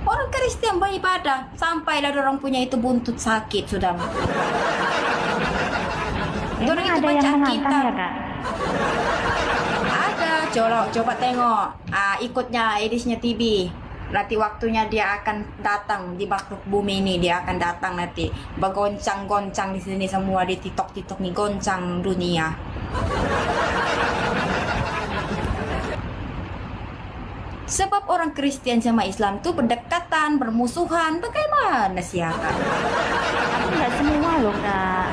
Orang Kristen beribadah, sampailah orang punya itu buntut sakit sudah. Dorang itu
ada yang
baca
menantang
Alkitab.
ya kak?
Ada, coba tengok. Ikutnya edisinya TV. Nanti waktunya dia akan datang di makhluk bumi ini, dia akan datang nanti bergoncang-goncang di sini semua di TikTok nih, goncang dunia. Sebab orang Kristen sama Islam tuh berdekatan, bermusuhan. Bagaimana sih ya kak?
Tapi nggak semua loh kak.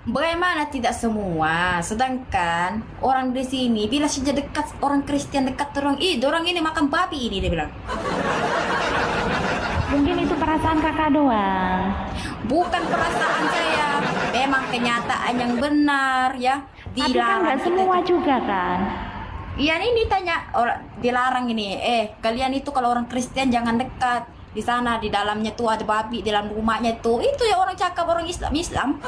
Bagaimana tidak semua? Sedangkan orang di sini bila saja dekat orang Kristen dekat orang, orang ini makan babi ini dia bilang.
Mungkin itu perasaan kakak doang.
Bukan perasaan saya, memang kenyataan yang benar ya.
Tapi kan nggak
kita
semua
itu.
juga kan.
Iya ini ditanya orang dilarang ini. Kalian itu kalau orang Kristen jangan dekat. Di sana di dalamnya tuh ada babi di dalam rumahnya tuh. Itu ya orang cakap orang Islam.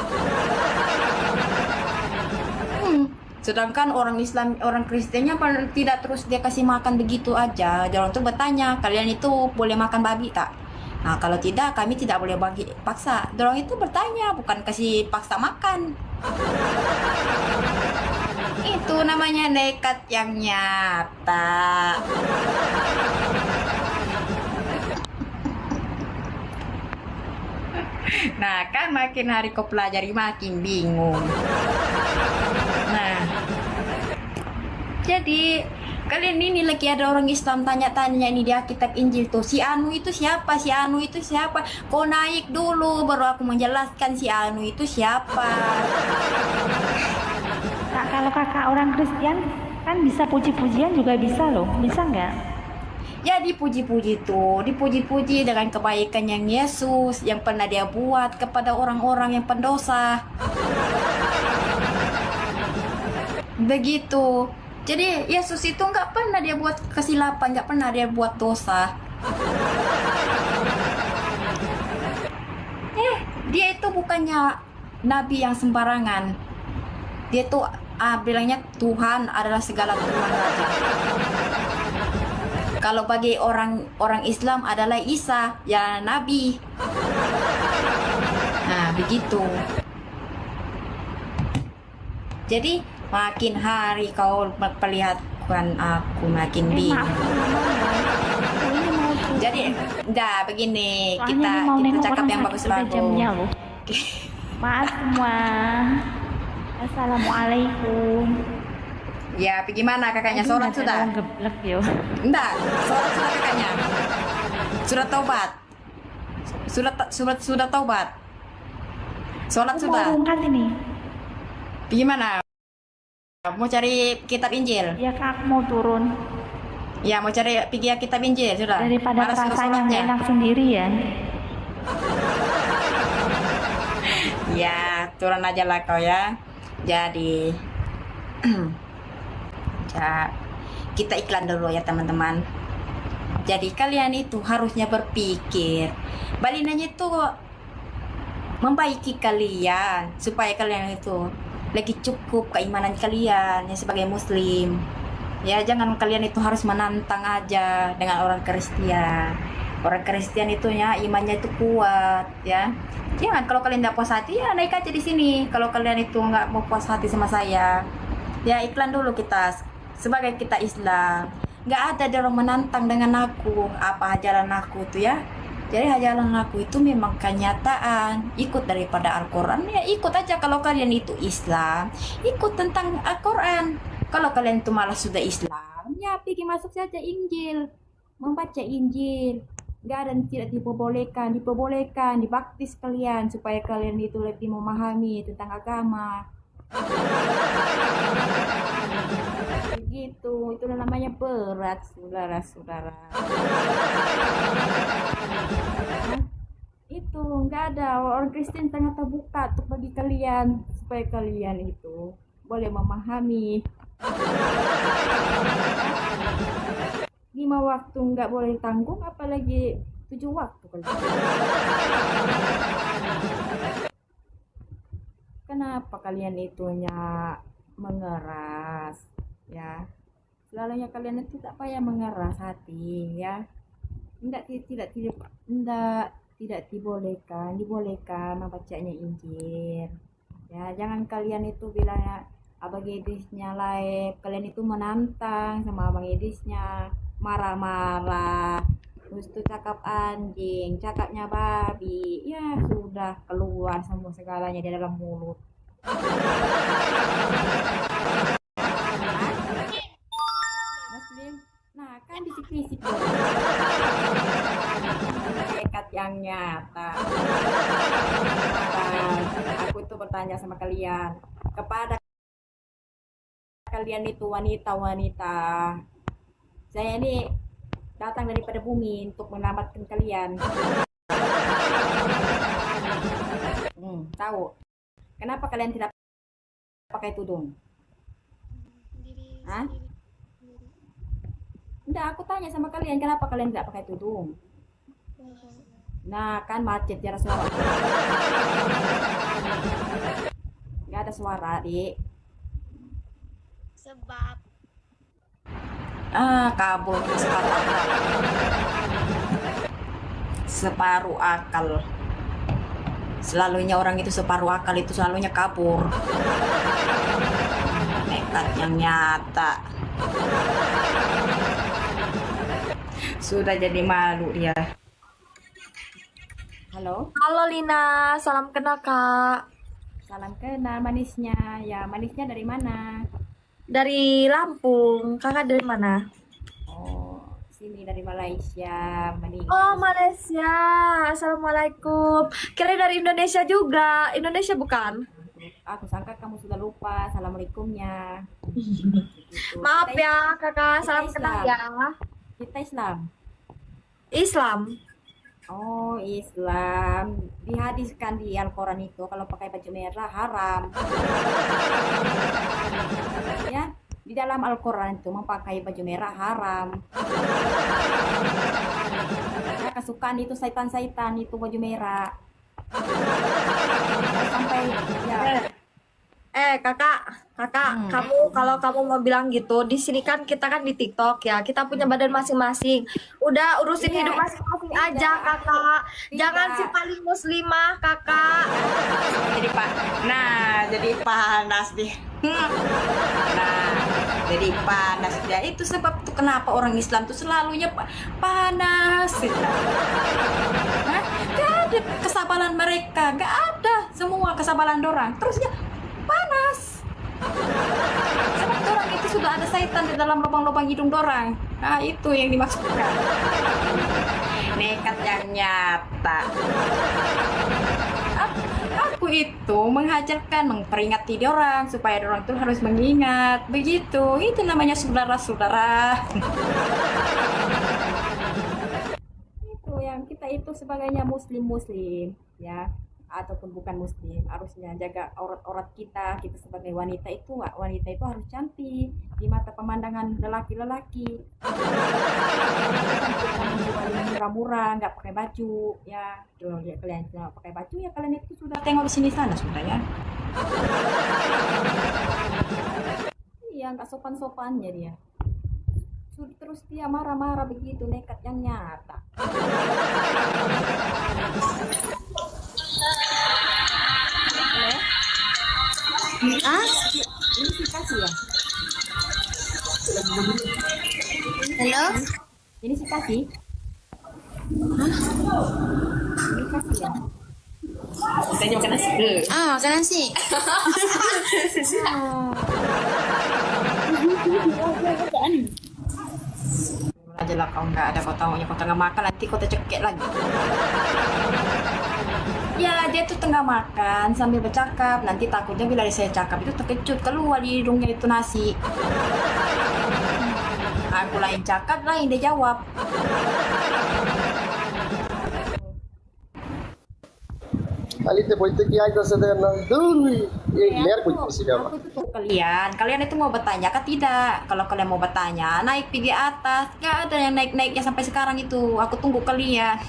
Sedangkan orang Islam, orang Kristennya tidak terus dia kasih makan begitu aja. Dia orang tuh bertanya, kalian itu boleh makan babi tak? Nah kalau tidak kami tidak boleh bagi paksa. Dia orang itu bertanya, bukan kasih paksa makan. Itu namanya nekat yang nyata. Nah kan makin hari kau pelajari makin bingung. Nah jadi kalian ini lagi ada orang Islam tanya-tanya ini di Alkitab Injil tuh, si Anu itu siapa, si Anu itu siapa. Kau naik dulu baru aku menjelaskan si Anu itu siapa.
Kak, kalau kakak orang Kristen kan bisa puji-pujian juga bisa loh, bisa nggak?
Ya dipuji-puji tuh, dipuji-puji dengan kebaikan yang Yesus yang pernah dia buat kepada orang-orang yang pendosa. Begitu. Jadi Yesus itu nggak pernah dia buat kesilapan, nggak pernah dia buat dosa. Dia itu bukannya nabi yang sembarangan. Dia tuh bilangnya Tuhan adalah segala Tuhan Raja. Kalau bagi orang Islam adalah Isa ya nabi. Nah begitu. Jadi makin hari kau memperlihatkan aku makin bingung.
Ini mau tuh.
Jadi udah begini
Soalnya ini mau
kita
nengok
cakap
orang
yang
sakit udah
bagus-bagus.
jamnya loh. Maaf semua. Assalamualaikum.
Ya, gimana kakaknya?
Aduh,
Sholat
ada
sudah?
orang geblek yo.
Enggak, sholat sudah kakaknya. Sudah taubat. Sudah taubat. Sholat
Aku
sudah.
mau rungkat ini.
Gimana? Mau cari kitab Injil?
Ya kak, aku mau turun.
Ya, mau cari pikir kitab Injil sudah.
Daripada
Mana sudah
rasanya nggak
sholatnya?
enak sendiri ya.
Ya, turun aja lah kau ya. Jadi ya, kita iklan dulu ya teman-teman. Jadi kalian itu harusnya berpikir balinanya itu membaiki kalian supaya kalian itu lagi cukup keimanan kalian ya sebagai muslim. Ya jangan kalian itu harus menantang aja dengan orang Kristen. Orang Kristen itu ya imannya itu kuat ya. Jangan kalau kalian tidak puas hati ya naik aja di sini. Kalau kalian itu nggak mau puas hati sama saya, ya iklan dulu kita sebagai kita Islam. Nggak ada orang menantang dengan aku apa ajaran aku tuh ya. Jadi ajaran aku itu memang kenyataan. Ikut daripada Al-Quran ya ikut aja. Kalau kalian itu Islam, ikut tentang Al-Quran. Kalau kalian itu malah sudah Islam, ya pergi masuk saja Injil, membaca Injil. Nggak ada yang tidak diperbolehkan, dibaptis kalian supaya kalian itu lebih memahami tentang agama. Begitu, itu namanya berat, saudara-saudara. Itu nggak ada, orang Kristen sangat terbuka untuk bagi kalian supaya kalian itu boleh memahami. 5 waktu nggak boleh tanggung, apalagi 7 waktu. Kenapa kalian itunya mengeras ya? Selalunya kalian itu tak payah mengeras hati ya. Tidak dibolehkan membacanya Injil Ya, jangan kalian itu bilang abang Edisnya live, kalian itu menantang sama abang Edisnya, marah-marah, terus itu cakap anjing, cakapnya babi, ya sudah keluar semua segalanya di dalam mulut. Muslim, nah kan bisik-bisik dong. Nekat yang nyata. Aku itu bertanya sama kalian, kepada kalian itu wanita-wanita, saya ini datang daripada bumi untuk menyelamatkan kalian. Tahu kenapa kalian tidak pakai tudung? Hah? Enggak, aku tanya sama kalian, kenapa kalian tidak pakai tudung? Nah, kan macet tiada suara. Gak ada suara, Dik.
Sebab
Kabur separuh akal. Separuh akal. Selalunya orang itu separuh akal itu selalunya kabur. Nekat yang nyata. Sudah jadi malu dia. Halo?
halo Lina, salam kenal Kak.
Salam kenal manisnya. Ya, manisnya dari mana?
Dari Lampung. Kakak dari mana?
Oh, sini dari Malaysia. Manis.
Oh, Malaysia. Assalamualaikum. Kira dari Indonesia juga. Indonesia bukan?
Aku sangka kamu sudah lupa assalamualaikumnya.
Maaf
Kita-
ya, Kakak.
kita
Salam kenal
Islam.
ya.
Kita Islam.
Islam.
Oh, Islam. Dihadiskan di Al-Quran itu kalau pakai baju merah haram. Ya, di dalam Al-Quran itu memakai baju merah haram. Ya, kesukaan itu saitan-saitan itu baju merah. Sampai ya.
Kakak, kalau kamu mau bilang gitu, di sini kan kita kan di TikTok ya, kita punya badan masing-masing. Udah urusin
Iya.
hidup masing-masing
Tidak.
aja, Kakak. Jangan
Tidak.
si paling muslimah, Kakak.
Jadi panas deh. Nah, jadi panas dia. Itu sebab tuh kenapa orang Islam tuh selalunya panas. Hah? Gak ada kesabaran mereka, gak ada semua kesabaran dorang. Terusnya panas. Sebab dorang itu sudah ada setan di dalam lubang-lubang hidung dorang. Nah, itu yang dimaksudkan. Nekat yang nyata. Aku itu menghajarkan, memperingati dia orang supaya dia orang itu harus mengingat. Begitu, itu namanya saudara-saudara. Itu yang kita itu sebagainya muslim-muslim ya, ataupun bukan muslim, harusnya jaga aurat-aurat kita. Kita sebagai wanita itu harus cantik di mata pemandangan lelaki-lelaki. Murah-murah, nggak pakai baju ya. Kalau lihat kalian nggak pakai baju ya, kalian itu sudah tengok di sini sana sudah ya. Iya, nggak sopan-sopannya dia. Terus dia marah-marah begitu, nekat yang nyata. Halo? Ini si kasih ya?
Halo?
Ini si kasih? Ini kasih ya? Kita makan nasi.
Makan nasi.
Aja lah kau nggak ada, kau tahunya kau tengah makan nanti kau tercekek lagi. Ya, dia tuh tengah makan sambil bercakap, nanti takutnya bila saya cakap itu terkejut keluar di hidungnya itu nasi. Aku lain cakap, lain dia jawab.
Alite boite ki aita sedena duri ler kuch sigama.
Aku tuh kalian itu mau bertanya kah tidak? Kalau kalian mau bertanya, naik pergi atas. Nggak ada yang naik-naiknya sampai sekarang itu. Aku tunggu kalian.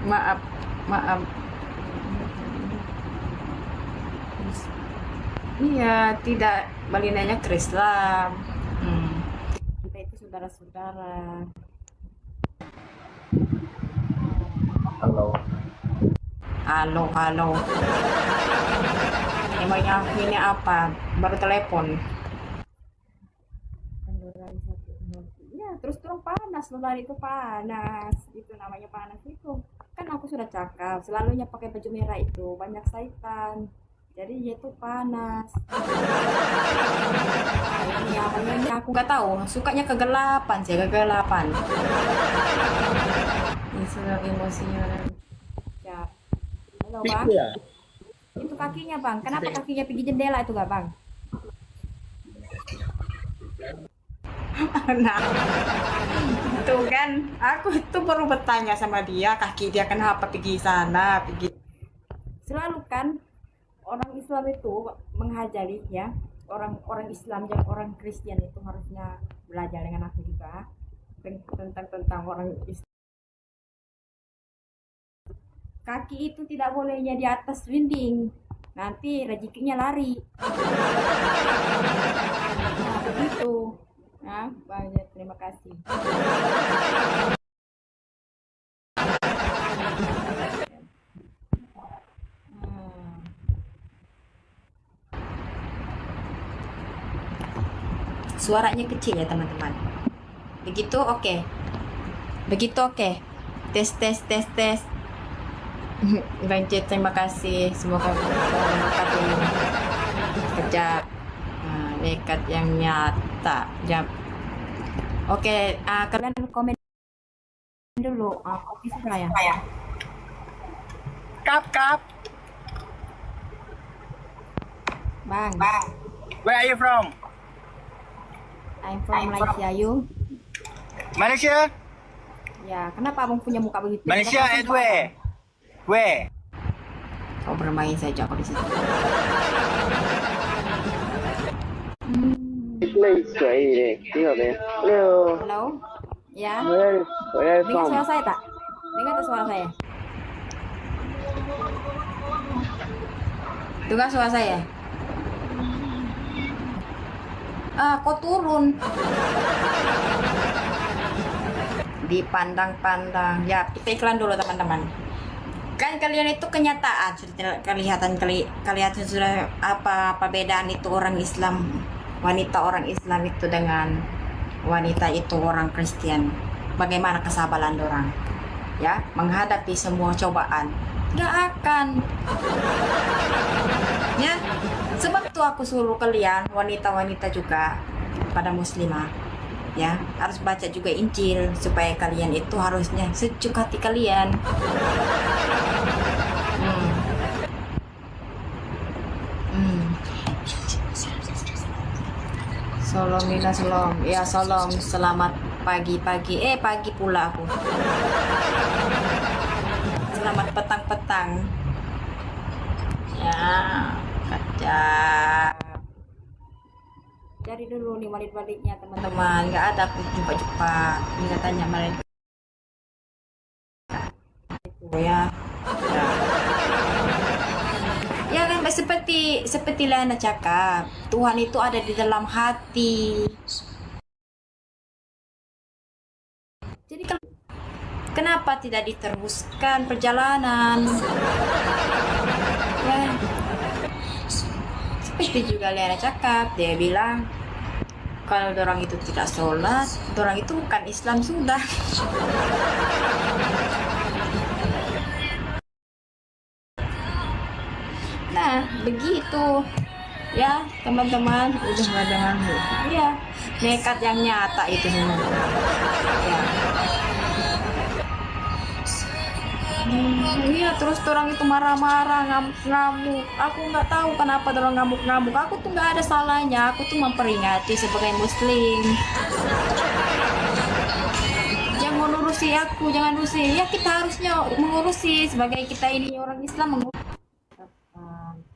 Maaf. Iya, tidak balinanya ke Islam. Kita itu saudara-saudara.
Halo.
Halo, halo. Emangnya aku ini apa? Baru telepon. Ya, terus terang panas, lebaran itu panas. Itu namanya panas itu. Kan aku sudah cakap, selalunya pakai baju merah itu banyak setan. Jadi dia itu panas. Ini apanya ini aku nggak tahu. Sukanya kegelapan sih, kegelapan. Ini sudah emosinya. Ya. Halo bang. Itu kakinya bang. Kenapa kakinya pergi jendela itu gak bang? Nah, itu kan aku itu baru bertanya sama dia kaki dia kenapa pergi sana pergi. Selalu kan orang Islam itu mengajari ya orang Islam dan orang Kristen itu harusnya belajar dengan aku juga tentang orang Islam. Kaki itu tidak bolehnya di atas dinding, nanti rezekinya lari. Nah, begitu. Nah, banyak terima kasih. Suaranya kecil ya teman-teman. Begitu oke. Begitu oke. Tes tes tes tes. Bang Jet, terima kasih. Semoga bermanfaat ini. Kerja nekat yang nyata. Jam. Oke, kalian komen dulu. Kopi sudah ya?
Kap.
Bang.
Where are you from?
I'm from Malaysia, you?
Malaysia?
Ya, kenapa abang punya muka begitu?
Malaysia at where? Where?
Kau bermain saja kau di situ.
Play sweet deh. Tengok deh. Hello.
Halo? Ya?
Where are you
Dengar
from?
suara saya tak? Dengar tak suara saya? Dengar suara saya? Kau turun. Dipandang-pandang. Ya, kita iklan dulu teman-teman. Kan kalian itu kenyataan sudah kelihatan sudah apa perbedaan itu orang Islam, wanita orang Islam itu dengan wanita itu orang Kristen. Bagaimana kesabaran orang ya menghadapi semua cobaan. Gak akan ya, sebab tuh aku suruh kalian wanita-wanita juga pada muslimah ya harus baca juga Injil supaya kalian itu harusnya sejuk hati kalian. Solomina Solom ya Solom, selamat pagi pagi pula aku. Selamat petang ya kerja. Cari dulu nih balik-baliknya teman-teman, nggak ada aku jumpa nggak tanya mereka itu ya. Ya kan seperti Lana cakap, Tuhan itu ada di dalam hati. Jadi kenapa tidak diteruskan perjalanan? Ya. Seperti juga Lana cakap, dia bilang kalau orang itu tidak sholat, orang itu bukan Islam sudah. Nah, begitu ya teman-teman, udah nggak dengan ya nekat yang nyata itu semua. Ya. Iya, terus orang itu marah-marah, ngamuk-ngamuk. Aku nggak tahu kenapa orang ngamuk-ngamuk. Aku tuh nggak ada salahnya. Aku tuh memperingati sebagai muslim. Jangan mengurusi aku, jangan urusi. Ya kita harusnya mengurusi sebagai kita ini orang Islam mengurusi.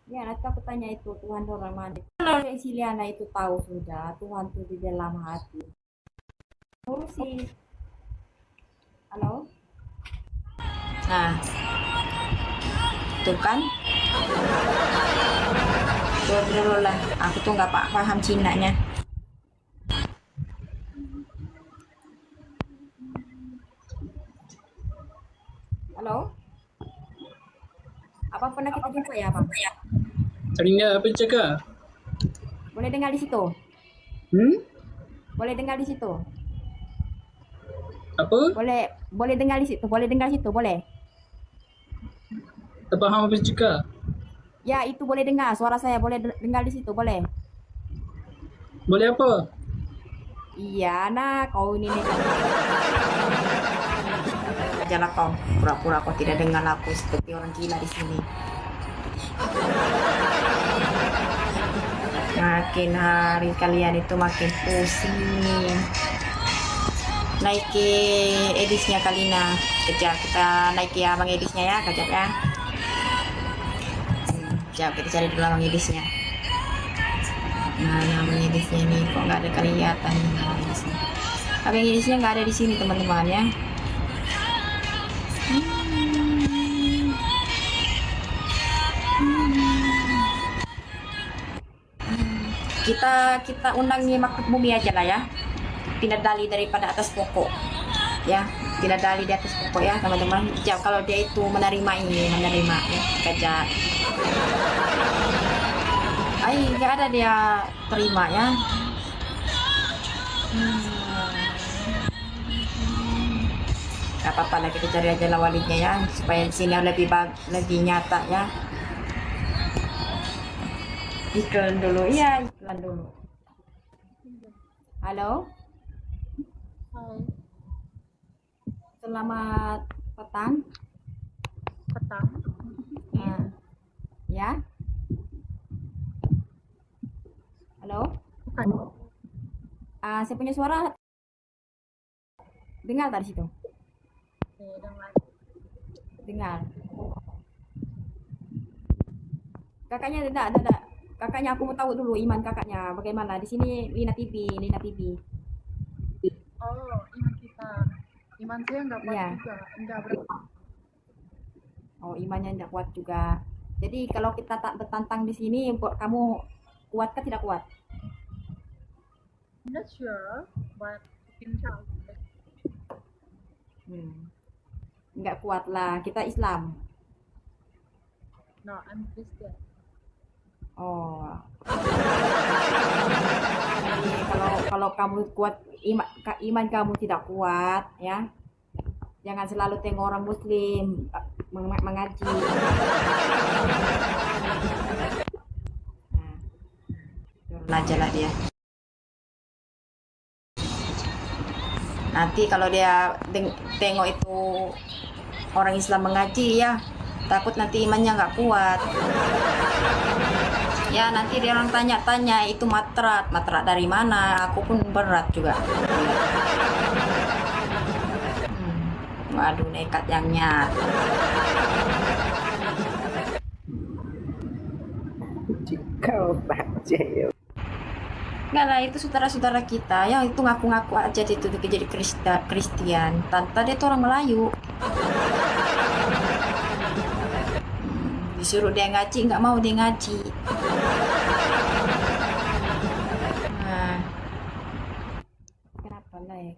Ya, nanti aku tanya itu Tuhan orang mana. Kalau si Liana itu tahu sudah Tuhan itu di dalam hati. Urusi. Halo? Nah, tuh kan? Tuh dulu lah. Aku tuh nggak paham Cina-nya. Halo? Apa pernah kita jumpa ya, Bang?
Teringat apa cakap?
Boleh dengar di situ?
Hmm?
Boleh dengar di situ?
Apa?
Boleh dengar di situ? Boleh dengar situ? Boleh?
Tak faham apa cakap?
Ya, itu boleh dengar. Suara saya boleh dengar di situ, boleh?
Boleh apa?
Iya, nah kau ini nih. Ajalah kau, pura-pura kau tidak dengar aku seperti orang gila di sini. Makin hari kalian itu makin pusing. Naiki edisnya Kalina. Kejap kita naiki abang edisnya ya, kejap ya. Kejap kita cari dulu abang edisnya. Nah, abang edisnya nih kok nggak ada kelihatan nih abang edisnya. Abang edisnya nggak ada di sini teman-teman ya. Kita undang nih makhluk bumi aja lah ya. Pindah dali daripada atas pokok ya, pindah dali di atas pokok ya teman-teman. Jauh kalau dia itu menerima ya, kejap. Nggak ada dia terima ya. Gak apa-apa lah, kita cari aja lah walidnya ya, supaya di sini lebih nyata ya. Iklan dulu, iya iklan dulu. Halo. Selamat petang. Ya. Halo. Saya punya suara. Dengar tadi situ. Dengar. Kakaknya tidak. Kakaknya aku mau tahu dulu iman kakaknya bagaimana di sini. Lina TV.
Oh, iman kita. Iman saya nggak kuat
Iya.
juga. Enggak berapa.
Oh, imannya tidak kuat juga. Jadi kalau kita tak bertantang di sini, kamu kuat kah tidak kuat?
Not sure, but insya
Nggak kuat lah. Kita Islam.
No, I'm Christian.
Oh. Jadi kalau kamu kuat, iman kamu tidak kuat ya. Jangan selalu tengok orang muslim mengaji. Nah, aja lah dia. Nanti kalau dia tengok itu orang Islam mengaji ya, takut nanti imannya nggak kuat. Ya nanti dia orang tanya-tanya itu matrat dari mana? Aku pun berat juga. Waduh, nekat yang nyat.
Kau baca ya.
Enggak lah, itu saudara-saudara kita ya, itu ngaku-ngaku aja itu jadi Kristen. Tante dia tuh orang Melayu. Disuruh dia ngaji, nggak mau dia ngaji. Nah, kenapa naik?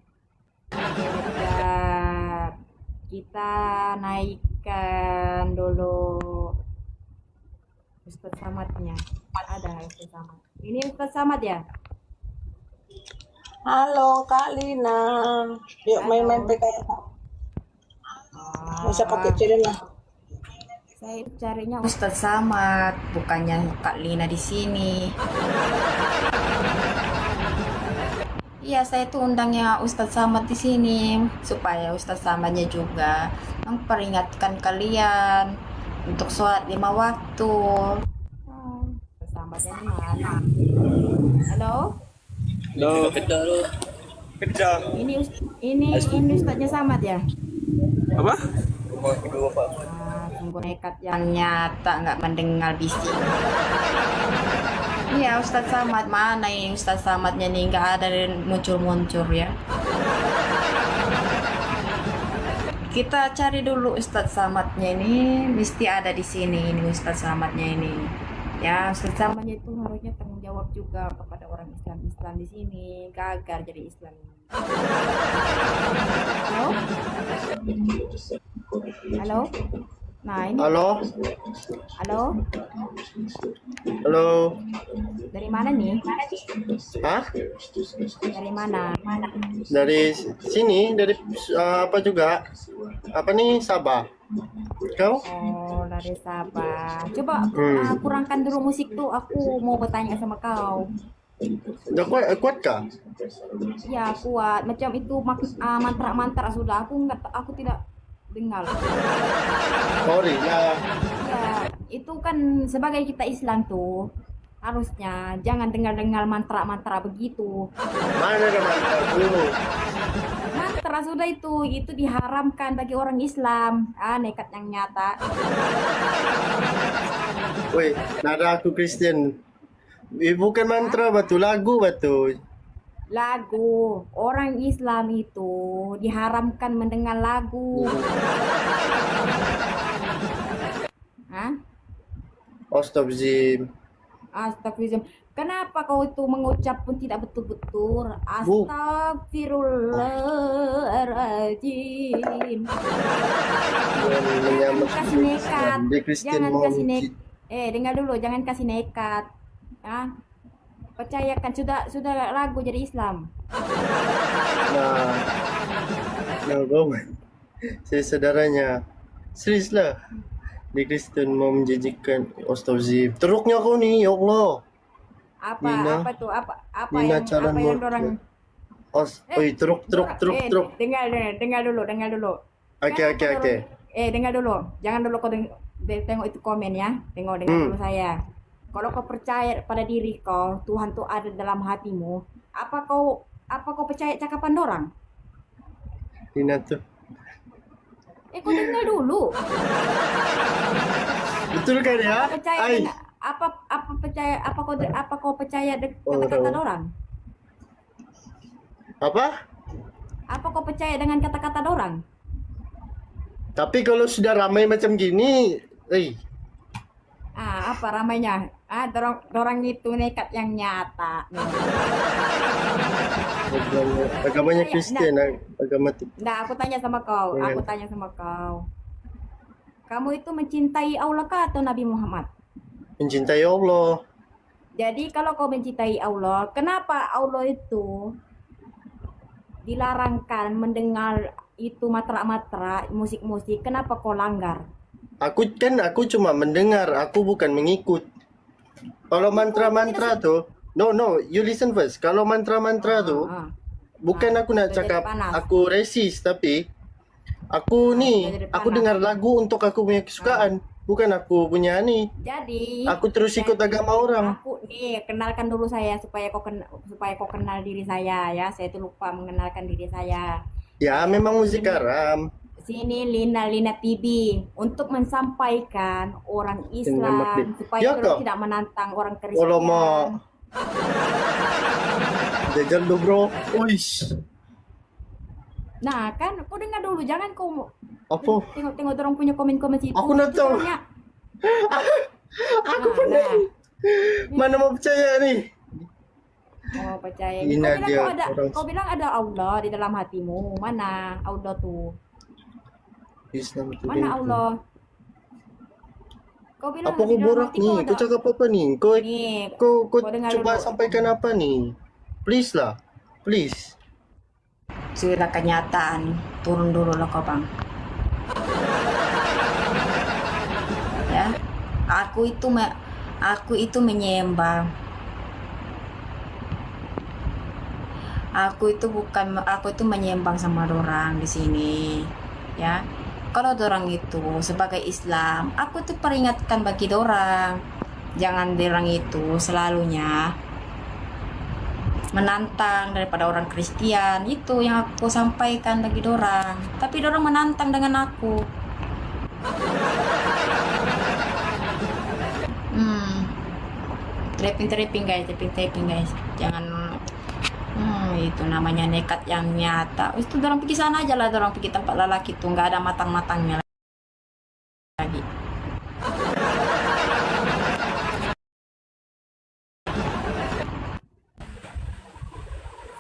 Kita naikkan dulu Ustadz Samadnya. Ada Ustadz Samad. Ini Ustadz Samad ya?
Halo Kak Lina. Yuk main-main PKK. Bisa pakai channel lah.
Saya carinya Ustadz Samad, bukannya Kak Lina di sini. Iya, saya tuh undangnya Ustadz Samad di sini supaya Ustadz Samadnya juga memperingatkan kalian untuk sholat 5 waktu. Ustadz Samadnya di mana? Halo?
Halo. Kerja.
Ini Ustadznya Samad ya?
Apa?
Sungguh nekat yang nyata, nggak mendengar bisik. Iya, Ustadz Samad mana ini? Ustadz Samadnya nih nggak ada muncul ya. Kita cari dulu Ustadz Samadnya ini, mesti ada di sini ini Ustadz Samadnya ini. Ya, Ustadz Samadnya itu harusnya tanggung jawab juga kepada orang Islam di sini, gagal jadi Islam. Halo? Halo? Nah ini.
Halo?
Halo,
Halo?
dari mana nih?
Hah?
Dari mana?
Dari sini, dari apa juga? Apa nih, Sabah? Kau?
Oh, dari Sabah. Coba
Hmm.
kurangkan dulu musik tuh. Aku mau bertanya sama kau.
Udah kuat kah?
Ya kuat. Macam itu mantra-mantra sudah. Aku tidak dengar.
Sorry lah.
Ya, itu kan sebagai kita Islam tuh harusnya jangan dengar-dengar mantra-mantra begitu.
Mana ada mantap dulu?
Mantra sudah itu diharamkan bagi orang Islam. Nekat yang nyata.
Woi, nada aku Kristen. Bukan mantra batu, lagu batu.
Lagu orang Islam itu diharamkan mendengar lagu. Hah?
Astagfirullahaladzim.
Astagfirullahaladzim. Kenapa kau itu mengucap pun tidak betul-betul?
Bu.
Astagfirullahaladzim.
Menyamar
Kasih nekat.
di Kristen
Jangan
mau
kasih nekat. Dengar dulu, jangan kasih nekat. Percayakan sudah lagu jadi Islam.
Nah, bro, saya saudaranya. Serius lah. Di Kristen mau menjanjikan Astagfirullahaladzim. Teruknya kau nih, ya Allah. Nina.
Apa tuh? Apa
Nina
yang
calon
dorang?
Teruk.
Dengar dulu.
Oke.
Dengar dulu. Jangan dulu kau tengok itu komen ya. Dengar dulu saya. Kalau kau percaya pada diri kau, Tuhan tuh ada dalam hatimu. Apa kau percaya cakapan dorang?
Nina tuh.
Kau dengar dulu.
Betul kan ya?
Percaya dengan, apa kau percaya kata-kata dorang?
Apa?
Apa kau percaya dengan kata-kata dorang?
Tapi kalau sudah ramai macam gini,
Apa ramainya? Dorang itu nekat yang nyata.
agamanya Kristen, agama
Nah, aku tanya sama kau. Kamu itu mencintai Allah kah atau Nabi Muhammad?
mencintai Allah.
Jadi kalau kau mencintai Allah, kenapa Allah itu dilarangkan mendengar itu matra-matra, musik-musik? Kenapa kau langgar?
Aku cuma mendengar, aku bukan mengikut. Kalau mantra-mantra tuh, no, you listen first. Kalau mantra-mantra tuh, bukan aku nak cakap aku resist, tapi aku dengar lagu untuk aku punya kesukaan, bukan aku punya nih.
Jadi
aku terus ikut agama orang.
Aku kenalkan dulu saya supaya kau kenal diri saya ya. Saya tuh lupa mengenalkan diri saya.
Ya, memang musik haram.
Sini Lina TV untuk mensampaikan orang Islam supaya orang tidak menantang orang Kristen.
Kalau mau jajan lu bro, Uish.
Nah kan, kau dengar dulu, jangan kau tengok orang punya komen-komen situ.
Aku nak tahu. Aku pernah. Mana mau percaya nih?
Oh percaya. Kau bilang ada Allah di dalam hatimu. Mana Allah tuh? Mana Allah? Kau bilang
apa kau borak nih? Kau cakap apa nih? Kau coba sampaikan apa nih? Please lah, please.
Sudah kenyataan, turun dulu lah kau bang. Ya, aku itu menyembah. Aku itu menyembah sama orang di sini, ya. Kalau dorang itu sebagai Islam, aku tuh peringatkan bagi dorang, jangan dorang itu selalunya menantang daripada orang Kristen. Itu yang aku sampaikan bagi dorang, tapi dorang menantang dengan aku. Tripping guys, jangan. Itu namanya nekat yang nyata. Itu dorang pergi sana aja lah, dorang pergi tempat lelaki tuh nggak ada matang-matangnya lagi.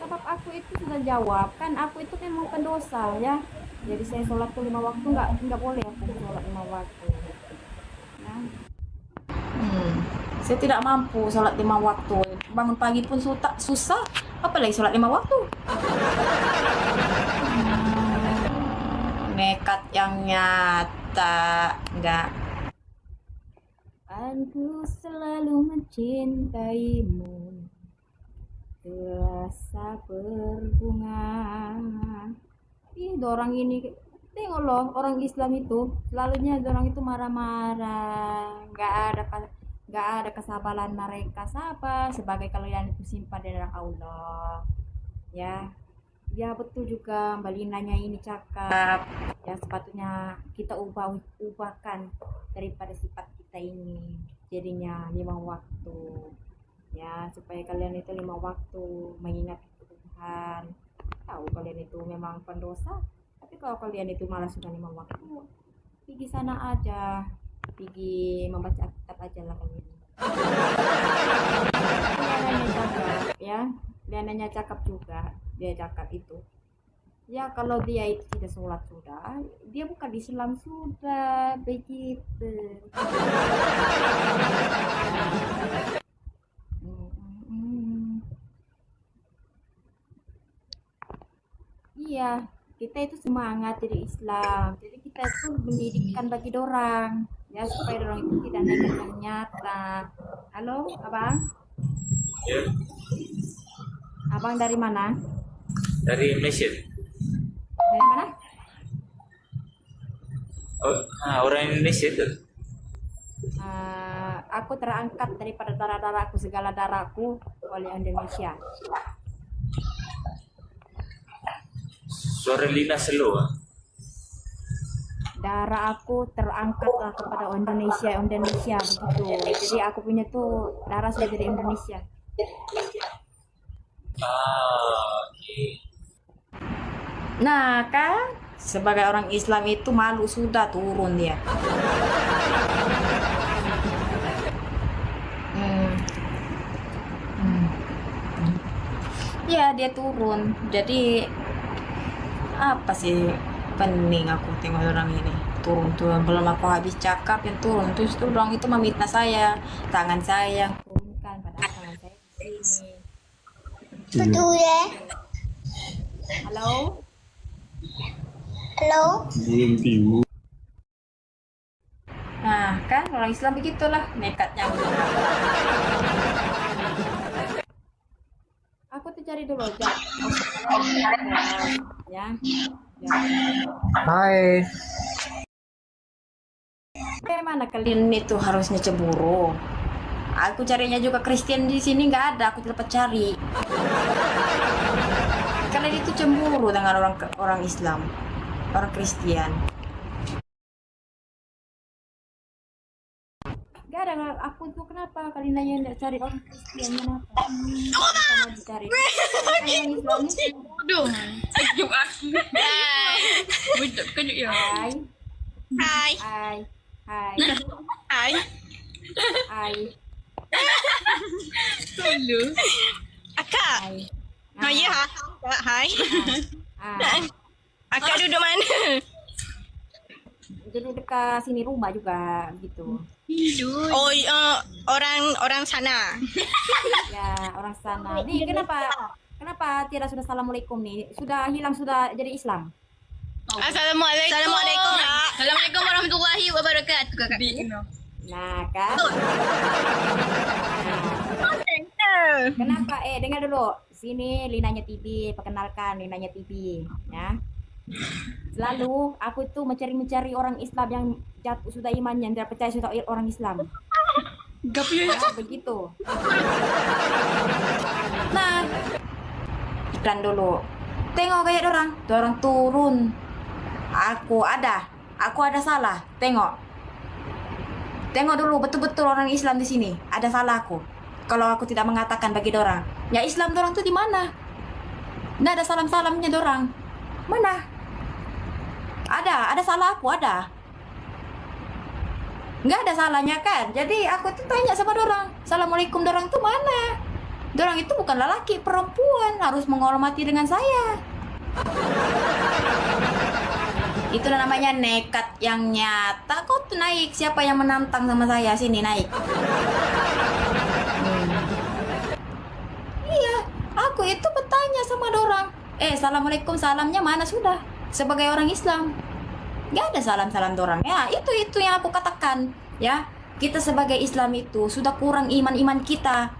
Sebab aku itu sudah jawab kan, aku itu memang pendosa ya. Jadi saya sholat tuh 5 waktu nggak boleh aku sholat 5 waktu. Nah. Saya tidak mampu sholat 5 waktu. Bangun pagi pun susah, apalagi sholat 5 waktu. Nekat yang nyata, enggak. Aku selalu mencintaimu, terasa berbunga. Ih, orang ini tengok loh, orang Islam itu selalunya orang itu marah-marah, nggak ada kesabaran mereka sabar sebagai kalian itu simpan di dalam Allah. Ya, ya betul juga Mbak Linanya ini cakap. Ya sepatutnya kita ubahkan daripada sifat kita ini jadinya 5 waktu. Ya supaya kalian itu 5 waktu mengingat Tuhan. Tahu kalian itu memang pendosa, tapi kalau kalian itu malah sudah 5 waktu, pergi sana aja, pergi membaca kitab aja lah kalian. Liananya cakap juga, dia cakap itu. Ya kalau dia itu tidak sholat sudah, dia bukan Islam sudah, begitu. Iya, kita itu semangat jadi Islam. Jadi kita itu mendidikan bagi dorang, ya supaya dorang itu tidak nekat yang nyata. Halo, abang?
Ya.
Abang dari mana?
Dari Malaysia.
Dari mana?
Oh, orang Indonesia itu.
Aku terangkat daripada darah-darahku, segala darahku oleh Indonesia.
Suara Lina slow.
Darah aku terangkatlah kepada Indonesia begitu. Jadi aku punya tuh darah saya dari Indonesia.
Okay.
Nah kan, sebagai orang Islam itu malu sudah turun dia. Ya dia turun. Jadi apa sih pening aku tengok orang ini turun belum aku habis cakap yang turun terus orang itu meminta saya tangan saya yang turunkan padahal tangan saya di sini.
Betul ya.
Halo.
Halo.
Nah kan orang Islam begitulah nekatnya. Aku tuh cari dulu ya.
Hai.
Bagaimana kalian itu harusnya cemburu? Aku carinya juga Kristen di sini nggak ada, aku dapat cari. Kalian itu cemburu dengan orang Islam, orang Kristen. Gak ada, aku tuh kenapa kalian nanya nggak cari orang Kristen kenapa? Sama dicari. Kalian Islam itu bodoh. Sejuk aku. Bujuk kejuk ya. Hai.
Hai.
Hai. Hai.
Hai.
Hai.
Dulu. Akak.
Hai.
Ya, hai. Akak duduk mana?
Jadi dekat sini rumah juga gitu.
Oh, orang sana.
Ya, orang sana. Nih, kenapa tidak sudah assalamualaikum nih? Sudah hilang, sudah jadi Islam.
Assalamualaikum. Assalamualaikum.
Assalamualaikum warahmatullahi wabarakatuh, Kakak.
Nah, kan? Kenapa? Dengar dulu. Sini Linanya TV, perkenalkan Linanya TV, ya. Selalu aku tuh mencari orang Islam yang jatuh sudah imannya, yang tidak percaya sudah orang Islam. Ya, begitu. Nah, iklan dulu. Tengok kayak orang turun. Aku ada salah. Tengok dulu betul-betul orang Islam di sini. Ada salah aku. Kalau aku tidak mengatakan bagi dorang, ya Islam dorang tuh di mana? Nggak ada salam-salamnya dorang. Mana? Ada salah aku, ada. Nggak ada salahnya kan? Jadi aku tuh tanya sama dorang, Assalamualaikum dorang tuh mana? Dorang itu bukan lelaki, perempuan, harus menghormati dengan saya. Itu namanya nekat yang nyata. Kau tuh naik, siapa yang menantang sama saya? Sini naik. Iya, aku itu bertanya sama dorang. Assalamualaikum, salamnya mana sudah? Sebagai orang Islam, gak ada salam-salam dorang. Ya, itu yang aku katakan. Ya, kita sebagai Islam itu sudah kurang iman kita.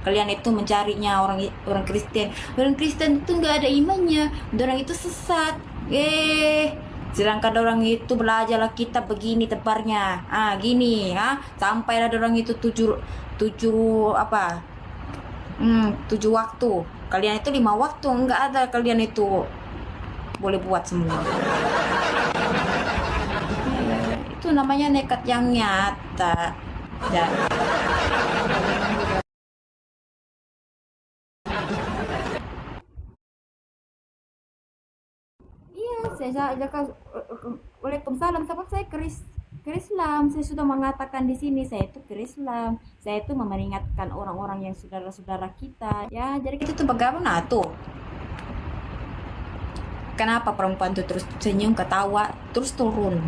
Kalian itu mencarinya orang Kristen. Orang Kristen itu nggak ada imannya. Dorang itu sesat. Sedangkan orang itu belajarlah kita begini tebarnya. Gini, sampailah orang itu tujuh waktu. Kalian itu 5 waktu, nggak ada kalian itu boleh buat semua. Itu namanya nekat yang nyata. Saya ajarkan Waalaikumsalam, sebab saya Islam. Saya sudah mengatakan di sini saya itu Islam. Saya itu memperingatkan orang-orang yang saudara-saudara kita. Ya, jadi kita tuh bagaimana tuh? Kenapa perempuan tuh terus senyum, ketawa, terus turun?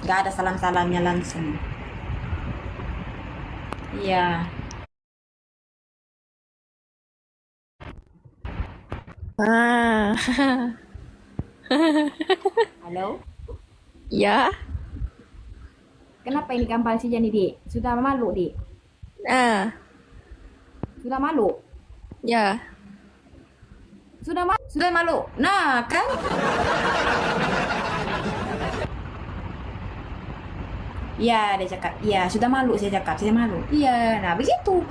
Gak ada salam-salamnya langsung. Iya. Halo?
Ya.
Kenapa ini gampang sih jadi, Dik? Sudah malu, Dik? Sudah malu?
Ya.
Sudah malu. Nah, kan? Iya, dia cakap. Iya, sudah malu saya cakap. Saya malu. Iya, nah begitu.